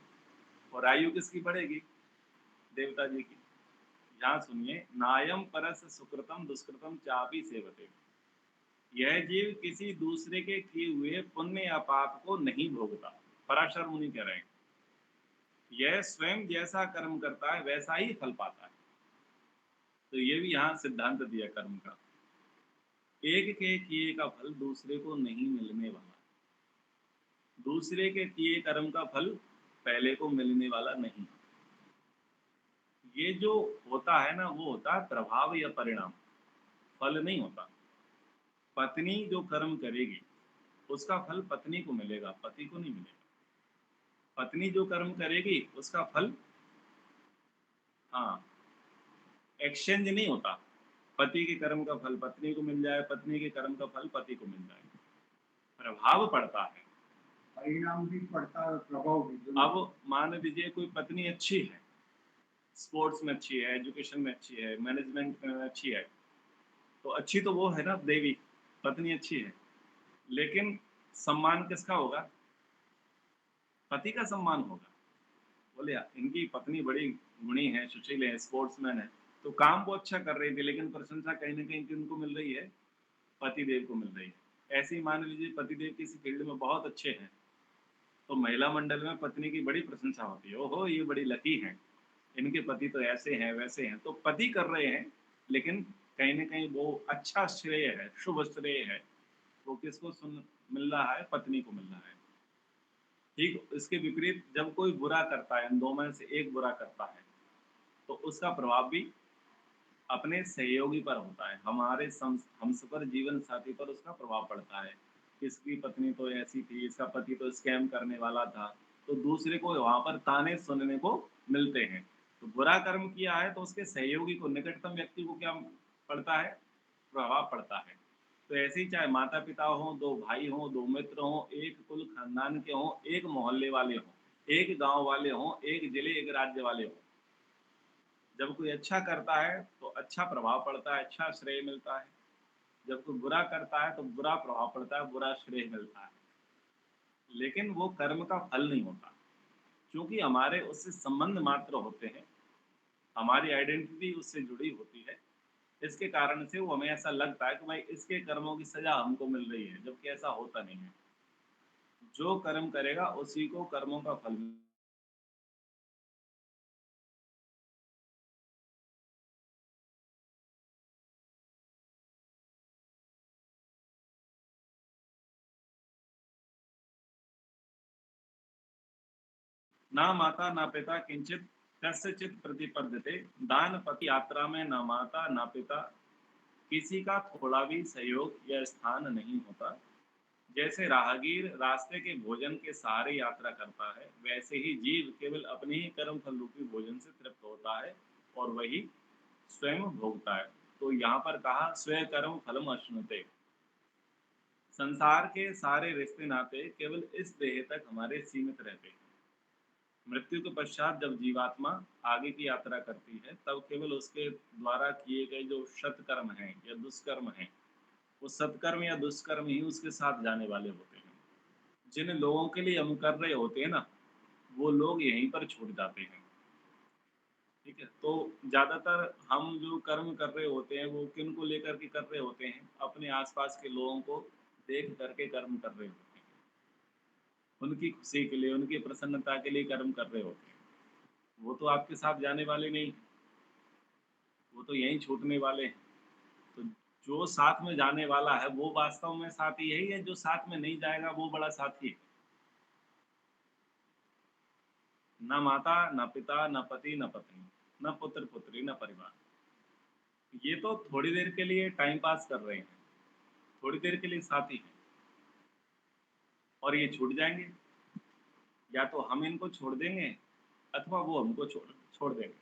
और आयु किसकी बढ़ेगी? देवता जी की। यहाँ सुनिए, नायम परस सुकृतम दुष्कृतम चापि सेवते। यह जीव किसी दूसरे के किए हुए पुण्य या पाप को नहीं भोगता। पराशर मुनि कह रहे हैं, यह स्वयं जैसा कर्म करता है वैसा ही फल पाता है। तो ये भी यहाँ सिद्धांत दिया कर्म का। एक के किए का फल दूसरे को नहीं मिलने वाला, दूसरे के किए कर्म का फल पहले को मिलने वाला नहीं। ये जो होता है ना, वो होता है प्रभाव या परिणाम, फल नहीं होता। पत्नी जो कर्म करेगी उसका फल पत्नी को मिलेगा, पति को नहीं मिलेगा। पत्नी जो कर्म करेगी उसका फल, हाँ, एक्सचेंज नहीं होता। पति के कर्म का फल पत्नी को मिल जाए, पत्नी के कर्म का फल पति को मिल जाए। प्रभाव पड़ता है, परिणाम भी पड़ता है और प्रभाव भी। अब मान लीजिए कोई पत्नी अच्छी है, स्पोर्ट्स में अच्छी है, एजुकेशन में अच्छी है, मैनेजमेंट में अच्छी है, तो अच्छी तो वो है ना, देवी पत्नी अच्छी है, लेकिन सम्मान किसका होगा? पति का सम्मान होगा। बोले इनकी पत्नी बड़ी गुणी है, सुशील है, स्पोर्ट्समैन है, तो काम वो अच्छा कर रही थी, लेकिन प्रशंसा कहीं ना कहीं किनको मिल रही है? पतिदेव को मिल रही है। ऐसे ही मान लीजिए पतिदेव किसी फील्ड में बहुत अच्छे हैं, तो महिला मंडल में पत्नी की बड़ी प्रशंसा होती है, ओहो ये बड़ी लकी हैं, इनके पति तो ऐसे हैं वैसे हैं। तो पति कर रहे हैं, लेकिन कहीं ना कहीं वो अच्छा श्रेय है, शुभ श्रेय है, वो किसको मिल रहा है? पत्नी को मिल रहा है। ठीक इसके विपरीत जब कोई बुरा करता है, इन दो में से एक बुरा करता है, तो उसका प्रभाव भी अपने सहयोगी पर होता है, हमारे हमसे पर, जीवन साथी पर उसका प्रभाव पड़ता है। इसकी पत्नी तो ऐसी थी, इसका पति तो स्कैम करने वाला था, तो दूसरे को वहां पर ताने सुनने को मिलते हैं। तो बुरा कर्म किया है तो उसके सहयोगी को, निकटतम व्यक्ति को क्या पड़ता है? प्रभाव पड़ता है। तो ऐसे ही चाहे माता पिता हो, दो भाई हो, दो मित्र हो, एक कुल खानदान के हो, एक मोहल्ले वाले हो, एक गांव वाले हो, एक जिले एक राज्य वाले हो, जब कोई अच्छा करता है तो अच्छा प्रभाव पड़ता है, अच्छा श्रेय मिलता है। जब कोई बुरा करता है तो बुरा प्रभाव पड़ता है, बुरा श्रेय मिलता है। लेकिन वो कर्म का फल नहीं होता, क्योंकि हमारे उससे संबंध मात्र होते हैं, हमारी आइडेंटिटी उससे जुड़ी होती है। इसके कारण से वो हमें ऐसा लगता है कि भाई इसके कर्मों की सजा हमको मिल रही है, जबकि ऐसा होता नहीं है। जो कर्म करेगा उसी को कर्मों का फल ना माता ना पिता किंचित कस्यचित प्रतिपद्यते, दान पथ यात्रा में ना माता ना पिता किसी का थोड़ा भी सहयोग या स्थान नहीं होता। जैसे राहगीर रास्ते के भोजन के सहारे यात्रा करता है, वैसे ही जीव केवल अपने ही कर्म फल रूपी भोजन से तृप्त होता है और वही स्वयं भोगता है। तो यहाँ पर कहा स्वयं कर्म फलम अश्नुते। संसार के सारे रिश्ते नाते केवल इस देह तक हमारे सीमित रहते हैं। मृत्यु के पश्चात जब जीवात्मा आगे की यात्रा करती है, तब केवल उसके द्वारा किए गए जो सत्कर्म हैं या दुष्कर्म हैं, वो सत्कर्म या दुष्कर्म ही उसके साथ जाने वाले होते हैं। जिन लोगों के लिए हम कर रहे होते हैं ना, वो लोग यहीं पर छूट जाते हैं। ठीक है, तो ज्यादातर हम जो कर्म कर रहे होते हैं वो किन को लेकर के कर रहे होते हैं? अपने आसपास के लोगों को देख करके कर्म कर रहे होते हैं, उनकी खुशी के लिए, उनकी प्रसन्नता के लिए कर्म कर रहे होते हैं। वो तो आपके साथ जाने वाले नहीं, वो तो यहीं छूटने वाले हैं। तो जो साथ में जाने वाला है वो वास्तव में साथी यही है, जो साथ में नहीं जाएगा वो बड़ा साथी है। न माता न पिता न पति न पत्नी न पुत्र पुत्री न परिवार, ये तो थोड़ी देर के लिए टाइम पास कर रहे हैं, थोड़ी देर के लिए साथी हैं, और ये छूट जाएंगे। या तो हम इनको छोड़ देंगे अथवा वो हमको छोड़ छोड़ देंगे।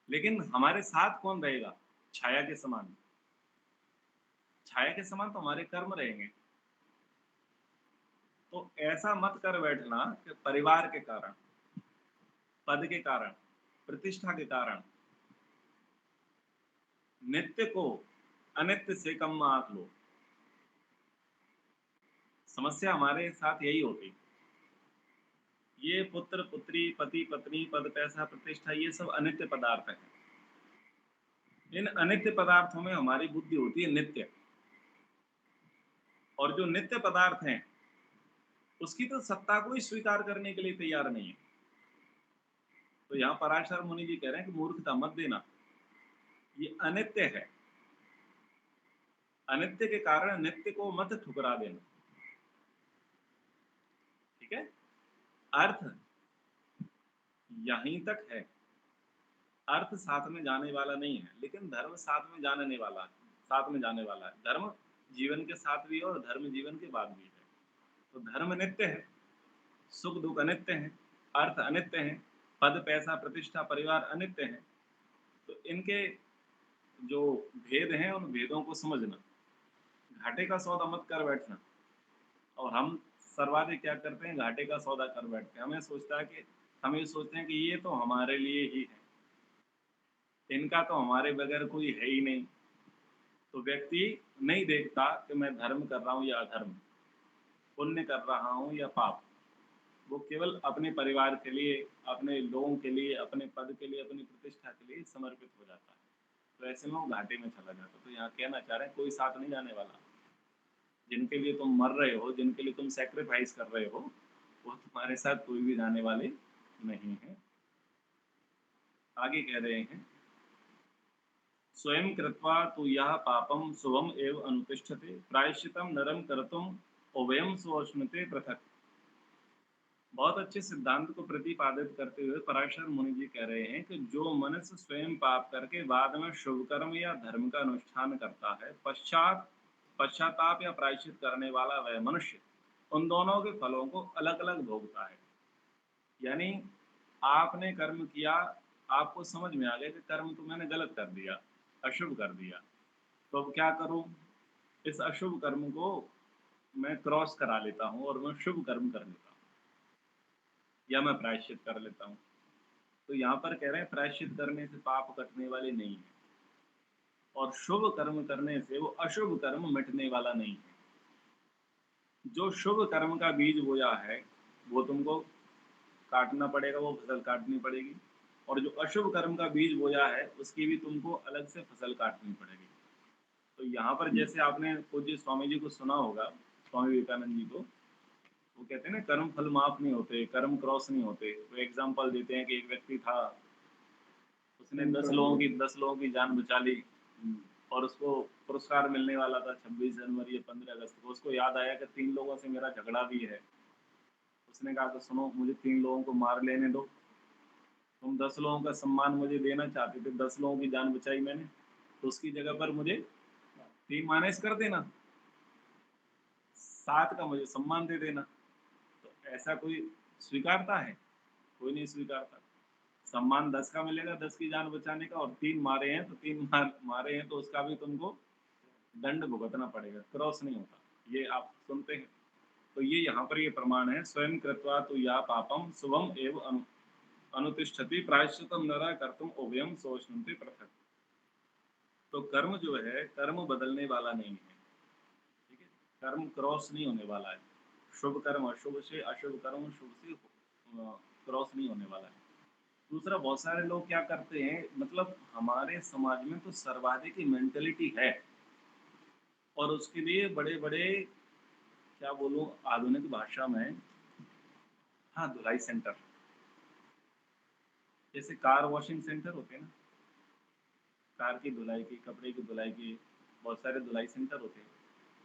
लेकिन हमारे साथ कौन रहेगा? छाया के समान। छाया के समान तो हमारे कर्म रहेंगे। तो ऐसा मत कर बैठना कि परिवार के कारण, पद के कारण, प्रतिष्ठा के कारण नित्य को अनित्य से कम आंक लो। समस्या हमारे साथ यही होती। ये पुत्र पुत्री पति पत्नी पद पैसा प्रतिष्ठा ये सब अनित्य पदार्थ हैं। इन अनित्य पदार्थों में हमारी बुद्धि होती है नित्य, और जो नित्य पदार्थ हैं उसकी तो सत्ता को ही स्वीकार करने के लिए तैयार नहीं है। तो यहाँ पराशर मुनि जी कह रहे हैं कि मूर्खता मत देना, ये अनित्य है। अनित्य के कारण नित्य को मत ठुकरा देना। ठीक है, अर्थ यहीं तक है। अर्थ साथ में जाने वाला नहीं है, लेकिन धर्म साथ में जाने वाला है, साथ में जाने वाला है। धर्म जीवन के साथ भी है और धर्म जीवन के बाद भी है। तो धर्म नित्य है, सुख दुख अनित्य है, अर्थ अनित्य है, पद पैसा प्रतिष्ठा परिवार अनित्य है। तो इनके जो भेद हैं उन भेदों को समझना, घाटे का सौदा मत कर बैठना। और हम सर्वाधिक क्या करते हैं? घाटे का सौदा कर बैठते हैं। हम ये सोचते हैं कि ये तो हमारे लिए ही है, इनका तो हमारे बगैर कोई है ही नहीं। तो व्यक्ति नहीं देखता कि मैं धर्म कर रहा हूँ या अधर्म, पुण्य कर रहा हूँ या पाप। वो केवल अपने परिवार के लिए, अपने लोगों के लिए, अपने पद के लिए, अपनी प्रतिष्ठा के लिए समर्पित हो जाता है। तो ऐसे में वो घाटे में चला जाता है। तो यहाँ कहना चाह रहे हैं कोई साथ नहीं जाने वाला। जिनके लिए तुम मर रहे हो, जिनके लिए तुम सेक्रीफाइस कर रहे हो, वो तुम्हारे साथ कोई भी जाने वाले नहीं है। आगे कह रहे हैं स्वयं कृत्वा तु यः पापं शुभम एव अनुतिष्ठते प्रायश्चितम नरम कर्तुम उभयम स्वश्नुते पृथक। बहुत अच्छे सिद्धांत को प्रतिपादित करते हुए पराशर मुनि जी कह रहे हैं कि जो मनुष्य स्वयं पाप करके बाद में शुभ कर्म या धर्म का अनुष्ठान करता है, पश्चाताप या प्रायश्चित करने वाला वह मनुष्य उन दोनों के फलों को अलग अलग भोगता है। यानी आपने कर्म किया, आपको समझ में आ गया कि कर्म तो मैंने गलत कर दिया, अशुभ कर दिया, तो अब क्या करूं? इस अशुभ कर्म को मैं क्रॉस करा लेता हूँ और मैं शुभ कर्म कर लेता हूँ, या मैं प्रायश्चित कर लेता हूँ। तो यहाँ पर कह रहे हैं प्रायश्चित करने से पाप कटने वाले नहीं है, और शुभ कर्म करने से वो अशुभ कर्म मिटने वाला नहीं है। जो शुभ कर्म का बीज बोया है वो तुमको काटना पड़ेगा, वो फसल काटनी पड़ेगी, और जो अशुभ कर्म का बीज बोया है उसकी भी तुमको अलग से फसल काटनी पड़ेगी। तो यहाँ पर जैसे आपने पूज्य स्वामी जी को सुना होगा, स्वामी विवेकानंद जी को, वो कहते हैं ना कर्म फल माफ नहीं होते, कर्म क्रॉस नहीं होते। वो एग्जाम्पल देते हैं कि एक व्यक्ति था, उसने 10 लोगों की जान बचा ली, और उसको पुरस्कार मिलने वाला था 26 जनवरी या 15 अगस्त को। उसको याद आया कि 3 लोगों से मेरा झगड़ा भी है। उसने कहा कि सुनो, मुझे 3 लोगों को मार लेने दो, तुम 10 लोगों का सम्मान मुझे देना चाहते थे, 10 लोगों की जान बचाई मैंने, तो उसकी जगह पर मुझे 3 - कर देना, 7 का मुझे सम्मान दे देना। तो ऐसा कोई स्वीकारता है? कोई नहीं स्वीकारता। सम्मान 10 का मिलेगा, 10 की जान बचाने का, और 3 मारे हैं तो 3 मारे हैं तो उसका भी तुमको दंड भुगतना पड़ेगा, क्रॉस नहीं होता। ये आप सुनते हैं। तो ये यहाँ पर ये प्रमाण है, स्वयं कृत्वा तु या पापम शुभम एव अनुतिष्ठति प्रायश्चितम नरा कर्तुम उभयम सोचन्ते पृथक। तो कर्म जो है, कर्म बदलने वाला नहीं है, ठीक है। कर्म क्रॉस नहीं होने वाला है। शुभ कर्म अशुभ से, अशुभ कर्म शुभ से क्रॉस नहीं होने वाला है। दूसरा, बहुत सारे लोग क्या करते हैं, मतलब हमारे समाज में तो सर्वाधिक की मेंटेलिटी है, और उसके लिए बड़े बड़े, क्या बोलूं आधुनिक भाषा में, हाँ, धुलाई सेंटर, जैसे कार वॉशिंग सेंटर होते हैं ना, कार की धुलाई की, कपड़े की धुलाई की, बहुत सारे धुलाई सेंटर होते हैं।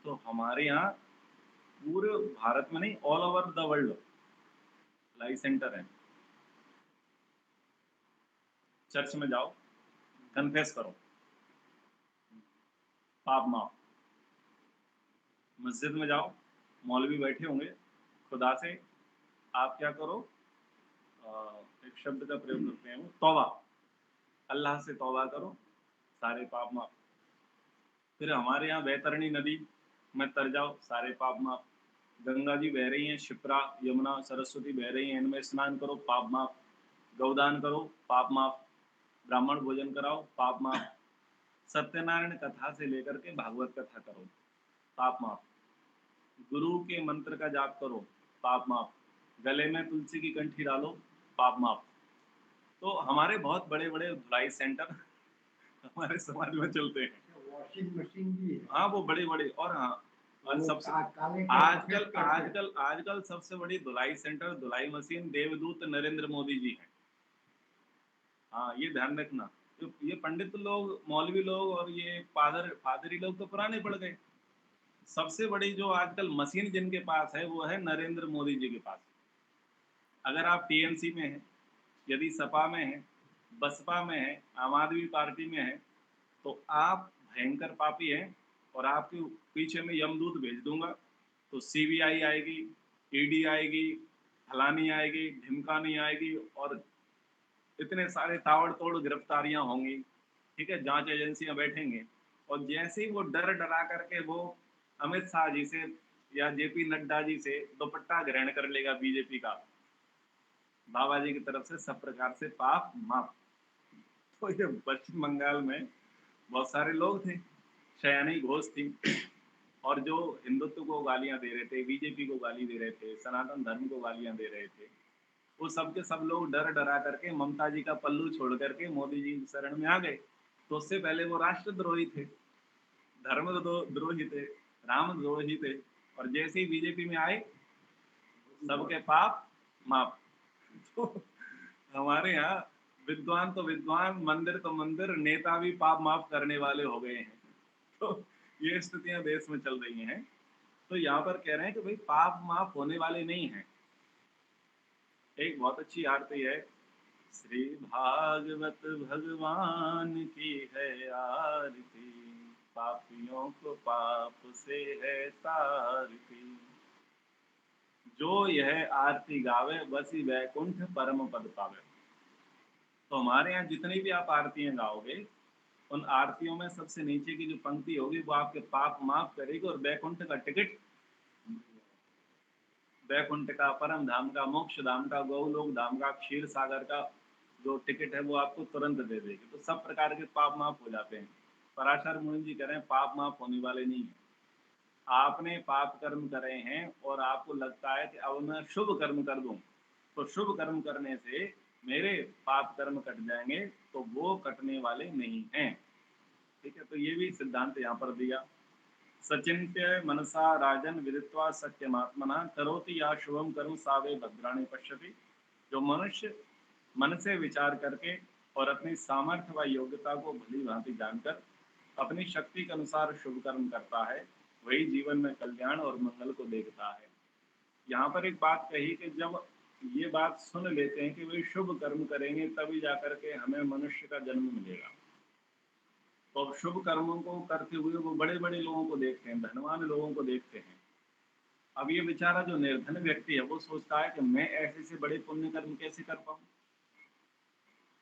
तो हमारे यहाँ पूरे भारत में नहीं, ऑल ओवर द वर्ल्ड धुलाई सेंटर है। चर्च में जाओ, कन्फेस करो, पाप माफ। मस्जिद में जाओ, मौलवी बैठे होंगे, खुदा से आप क्या करो, एक शब्द का प्रयोग करते हैं वो, तौबा, अल्लाह से तौबा करो, सारे पाप माफ। फिर हमारे यहाँ बैतरणी नदी में तर जाओ, सारे पाप माफ। गंगा जी बह रही हैं, शिप्रा, यमुना, सरस्वती बह रही हैं, इनमें स्नान करो, पाप माफ। गौदान करो, पाप माफ। ब्राह्मण भोजन कराओ, पाप माफ। सत्यनारायण कथा से लेकर के भागवत कथा करो, पाप माफ। गुरु के मंत्र का जाप करो, पाप माफ। गले में तुलसी की कंठी डालो, पाप माफ। तो हमारे बहुत बड़े बड़े धुलाई सेंटर हमारे समाज में चलते हैं। वॉशिंग मशीन भी है। हाँ, वो बड़े बड़े, और हाँ, और वो सबसे काले के आजकल सफेद करते हैं। आजकल आजकल सबसे बड़ी धुलाई सेंटर, धुलाई मशीन देवदूत नरेंद्र मोदी जी हैं। हाँ, ये ध्यान रखना। ये पंडित लोग, मौलवी लोग और ये फादरी लोग तो पुराने पड़ गए। सबसे बड़ी जो आजकल मशीन जिनके पास है वो है नरेंद्र मोदी जी के पास। अगर आप टीएमसी में हैं, यदि सपा में हैं, बसपा में हैं, आम आदमी पार्टी में हैं, तो आप भयंकर पापी हैं, और आपके पीछे में यमदूत भेज दूंगा। तो सीबीआई आएगी, ईडी आएगी, फलानी आएगी, ढिमकानी आएगी, और इतने सारे ताबड़तोड़ गिरफ्तारियां होंगी, ठीक है। जांच एजेंसियां बैठेंगे, और जैसे ही वो डर डरा करके वो अमित शाह जी से या जेपी नड्डा जी से दुपट्टा ग्रहण कर लेगा बीजेपी का, बाबा जी की तरफ से सब प्रकार से पाप माफ। तो ये पश्चिम बंगाल में बहुत सारे लोग थे, शयानी घोष थी, और जो हिंदुत्व को गालियां दे रहे थे, बीजेपी को गाली दे रहे थे, सनातन धर्म को गालियां दे रहे थे, वो सब के सब लोग डर डरा करके ममता जी का पल्लू छोड़ करके मोदी जी की शरण में आ गए। तो उससे पहले वो राष्ट्रद्रोही थे, धर्म द्रोही थे, राम द्रोही थे, और जैसे ही बीजेपी में आए सबके पाप माफ। तो हमारे यहाँ विद्वान तो विद्वान, मंदिर तो मंदिर, नेता भी पाप माफ करने वाले हो गए हैं। तो ये स्थितियां देश में चल रही हैं। तो यहाँ पर कह रहे हैं कि भाई पाप माफ होने वाले नहीं हैं। एक बहुत अच्छी आरती है, श्री भागवत भगवान की है आरती, पापियों को पाप से है तारती, जो यह आरती गावे बसी वैकुंठ परम पद पावे। तो हमारे यहाँ जितनी भी आप आरतियां गाओगे, उन आरतियों में सबसे नीचे की जो पंक्ति होगी वो आपके पाप माफ करेगी और बैकुंठ का टिकट, बैकुंठ का, परम धाम का, मोक्ष धाम का, गौलोक धाम का, क्षीर सागर का जो टिकट है वो आपको तुरंत दे देगी। तो सब प्रकार के पाप माफ हो जाते हैं। पराशर मुनि जी कह रहे हैं पाप माफ होने वाले नहीं है। आपने पाप कर्म करे हैं और आपको लगता है कि अब मैं शुभ कर्म कर दूं, तो शुभ कर्म करने से मेरे पाप कर्म कट जाएंगे, तो वो कटने वाले नहीं हैं। ठीक है, तो ये भी सिद्धांत यहाँ पर दिया। सचिंत्य मनसा राजन विदित्वा सत्यमात्मना करोति या शुभम कर्म सावे भद्राणि पश्यति। जो मनुष्य मन से विचार करके और अपनी सामर्थ्य व योग्यता को भली भांति जानकर अपनी शक्ति के अनुसार शुभ कर्म करता है, वही जीवन में कल्याण और मंगल को देखता है। यहाँ पर एक बात कही कि जब ये बात सुन लेते हैं कि वे शुभ कर्म करेंगे तभी जाकर के हमें मनुष्य का जन्म मिलेगा, तो अब शुभ कर्मों को करते हुए वो बड़े बड़े लोगों को देखते हैं, धनवान लोगों को देखते हैं। अब ये बेचारा जो निर्धन व्यक्ति है वो सोचता है कि मैं ऐसे से बड़े पुण्य कर्म कैसे कर पाऊं,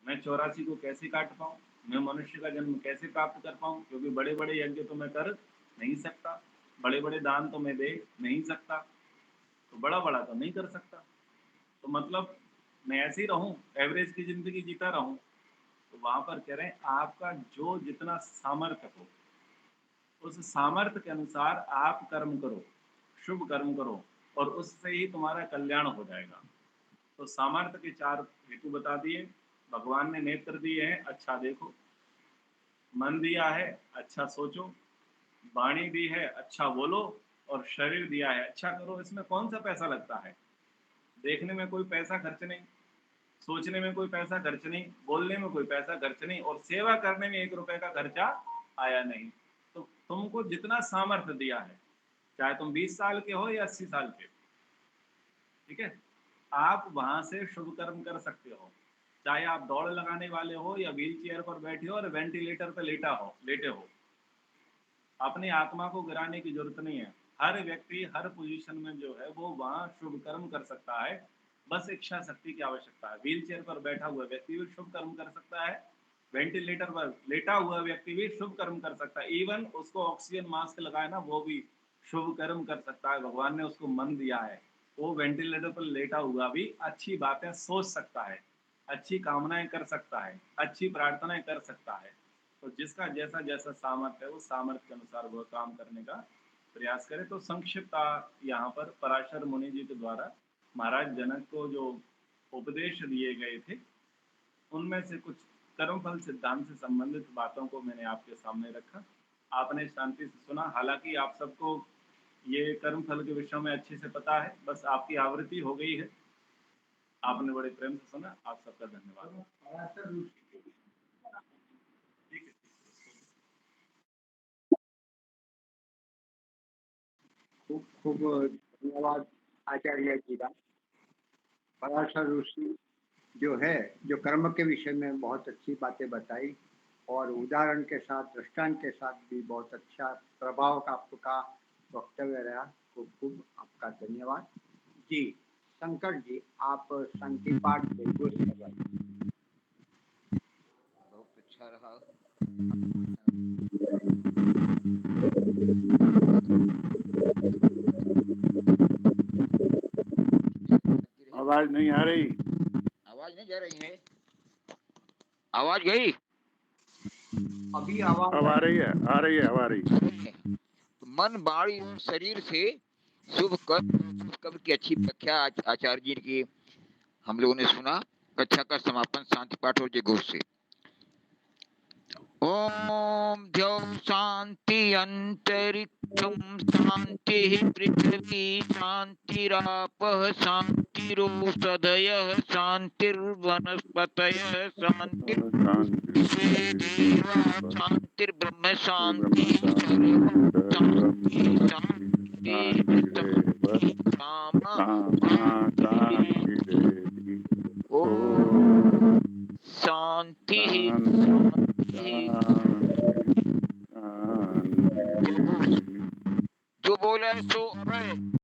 मैं 84 को कैसे काट पाऊं, मैं मनुष्य का जन्म कैसे प्राप्त कर पाऊं, क्योंकि बड़े बड़े यज्ञ तो मैं कर नहीं सकता, बड़े बड़े दान तो मैं दे नहीं सकता, तो बड़ा बड़ा तो नहीं कर सकता, तो मतलब मैं ऐसे ही रहूं, एवरेज की जिंदगी जीता रहूं। तो वहां पर कह रहे हैं आपका जो जितना सामर्थ्य हो उस सामर्थ्य के अनुसार आप कर्म करो, शुभ कर्म करो, और उससे ही तुम्हारा कल्याण हो जाएगा। तो सामर्थ्य के 4 हेतु बता दिए। भगवान ने नेत्र दिए हैं, अच्छा देखो, मन दिया है, अच्छा सोचो, वाणी दी है, अच्छा बोलो, और शरीर दिया है, अच्छा करो। इसमें कौन सा पैसा लगता है? देखने में कोई पैसा खर्च नहीं, सोचने में कोई पैसा खर्च नहीं, बोलने में कोई पैसा खर्च नहीं, और सेवा करने में 1 रुपए का खर्चा आया नहीं। तो तुमको जितना सामर्थ्य दिया है, चाहे तुम 20 साल के हो या 80 साल के, ठीक है, आप वहां से शुभ कर्म कर सकते हो। चाहे आप दौड़ लगाने वाले हो या व्हील चेयर पर बैठे हो और वेंटिलेटर पर लेटे हो, अपनी आत्मा को गिराने की जरूरत नहीं है। हर व्यक्ति हर पोजीशन में जो है वो वहां शुभ कर्म कर सकता है, बस इच्छा शक्ति की आवश्यकता है। व्हील चेयर पर बैठा हुआ व्यक्ति भी शुभ कर्म कर सकता है, वेंटिलेटर पर लेटा हुआ व्यक्ति भी शुभ कर्म कर सकता है, इवन उसको ऑक्सीजन मास्क लगाए ना वो भी शुभ कर्म कर सकता है। भगवान ने उसको मन दिया है, वो वेंटिलेटर पर लेटा हुआ भी अच्छी बातें सोच सकता है, अच्छी कामनाएं कर सकता है, अच्छी प्रार्थनाएं कर सकता है। तो जिसका जैसा जैसा सामर्थ्य है वो सामर्थ्य के अनुसार वह काम करने का प्रयास करे। तो संक्षिप्त यहाँ पर पराशर मुनि जी के द्वारा महाराज जनक को जो उपदेश दिए गए थे उनमें से कुछ कर्मफल सिद्धांत से संबंधित बातों को मैंने आपके सामने रखा। आपने शांति से सुना। हालांकि आप सबको ये कर्मफल के विषय में अच्छे से पता है, बस आपकी आवृत्ति हो गई है। आपने बड़े प्रेम से सुना, आप सबका धन्यवाद। ठीक है। खूब खूब धन्यवाद आचार्य जी का। पराशर ऋषि जो है, जो कर्म के विषय में बहुत अच्छी बातें बताई और उदाहरण के साथ, दृष्टांत के साथ भी बहुत अच्छा प्रभाव का आपका वक्तव्य रहा। खूब खूब आपका धन्यवाद जी। शंकर जी, आप शांति पाठ बिल्कुल बहुत अच्छा रहा। आवाज नहीं आ रही। आवाज नहीं जा रही है? आवाज गई? अभी आवाज अब आ रही है, आ रही है, अब आ रही है। मन, वाणी और शरीर से शुभ कर्म की अच्छी व्याख्या आचार्य जी की हम लोगों ने सुना। कक्षा का समापन शांति पाठ और जय घोष से। ओम द्यौः शांति अंतरिक्षं शांति पृथ्वी शांतिरापः शांतिरोषधयः शांतिर्वनस्पतयः शांतिर्ब्रह्म शांति शांति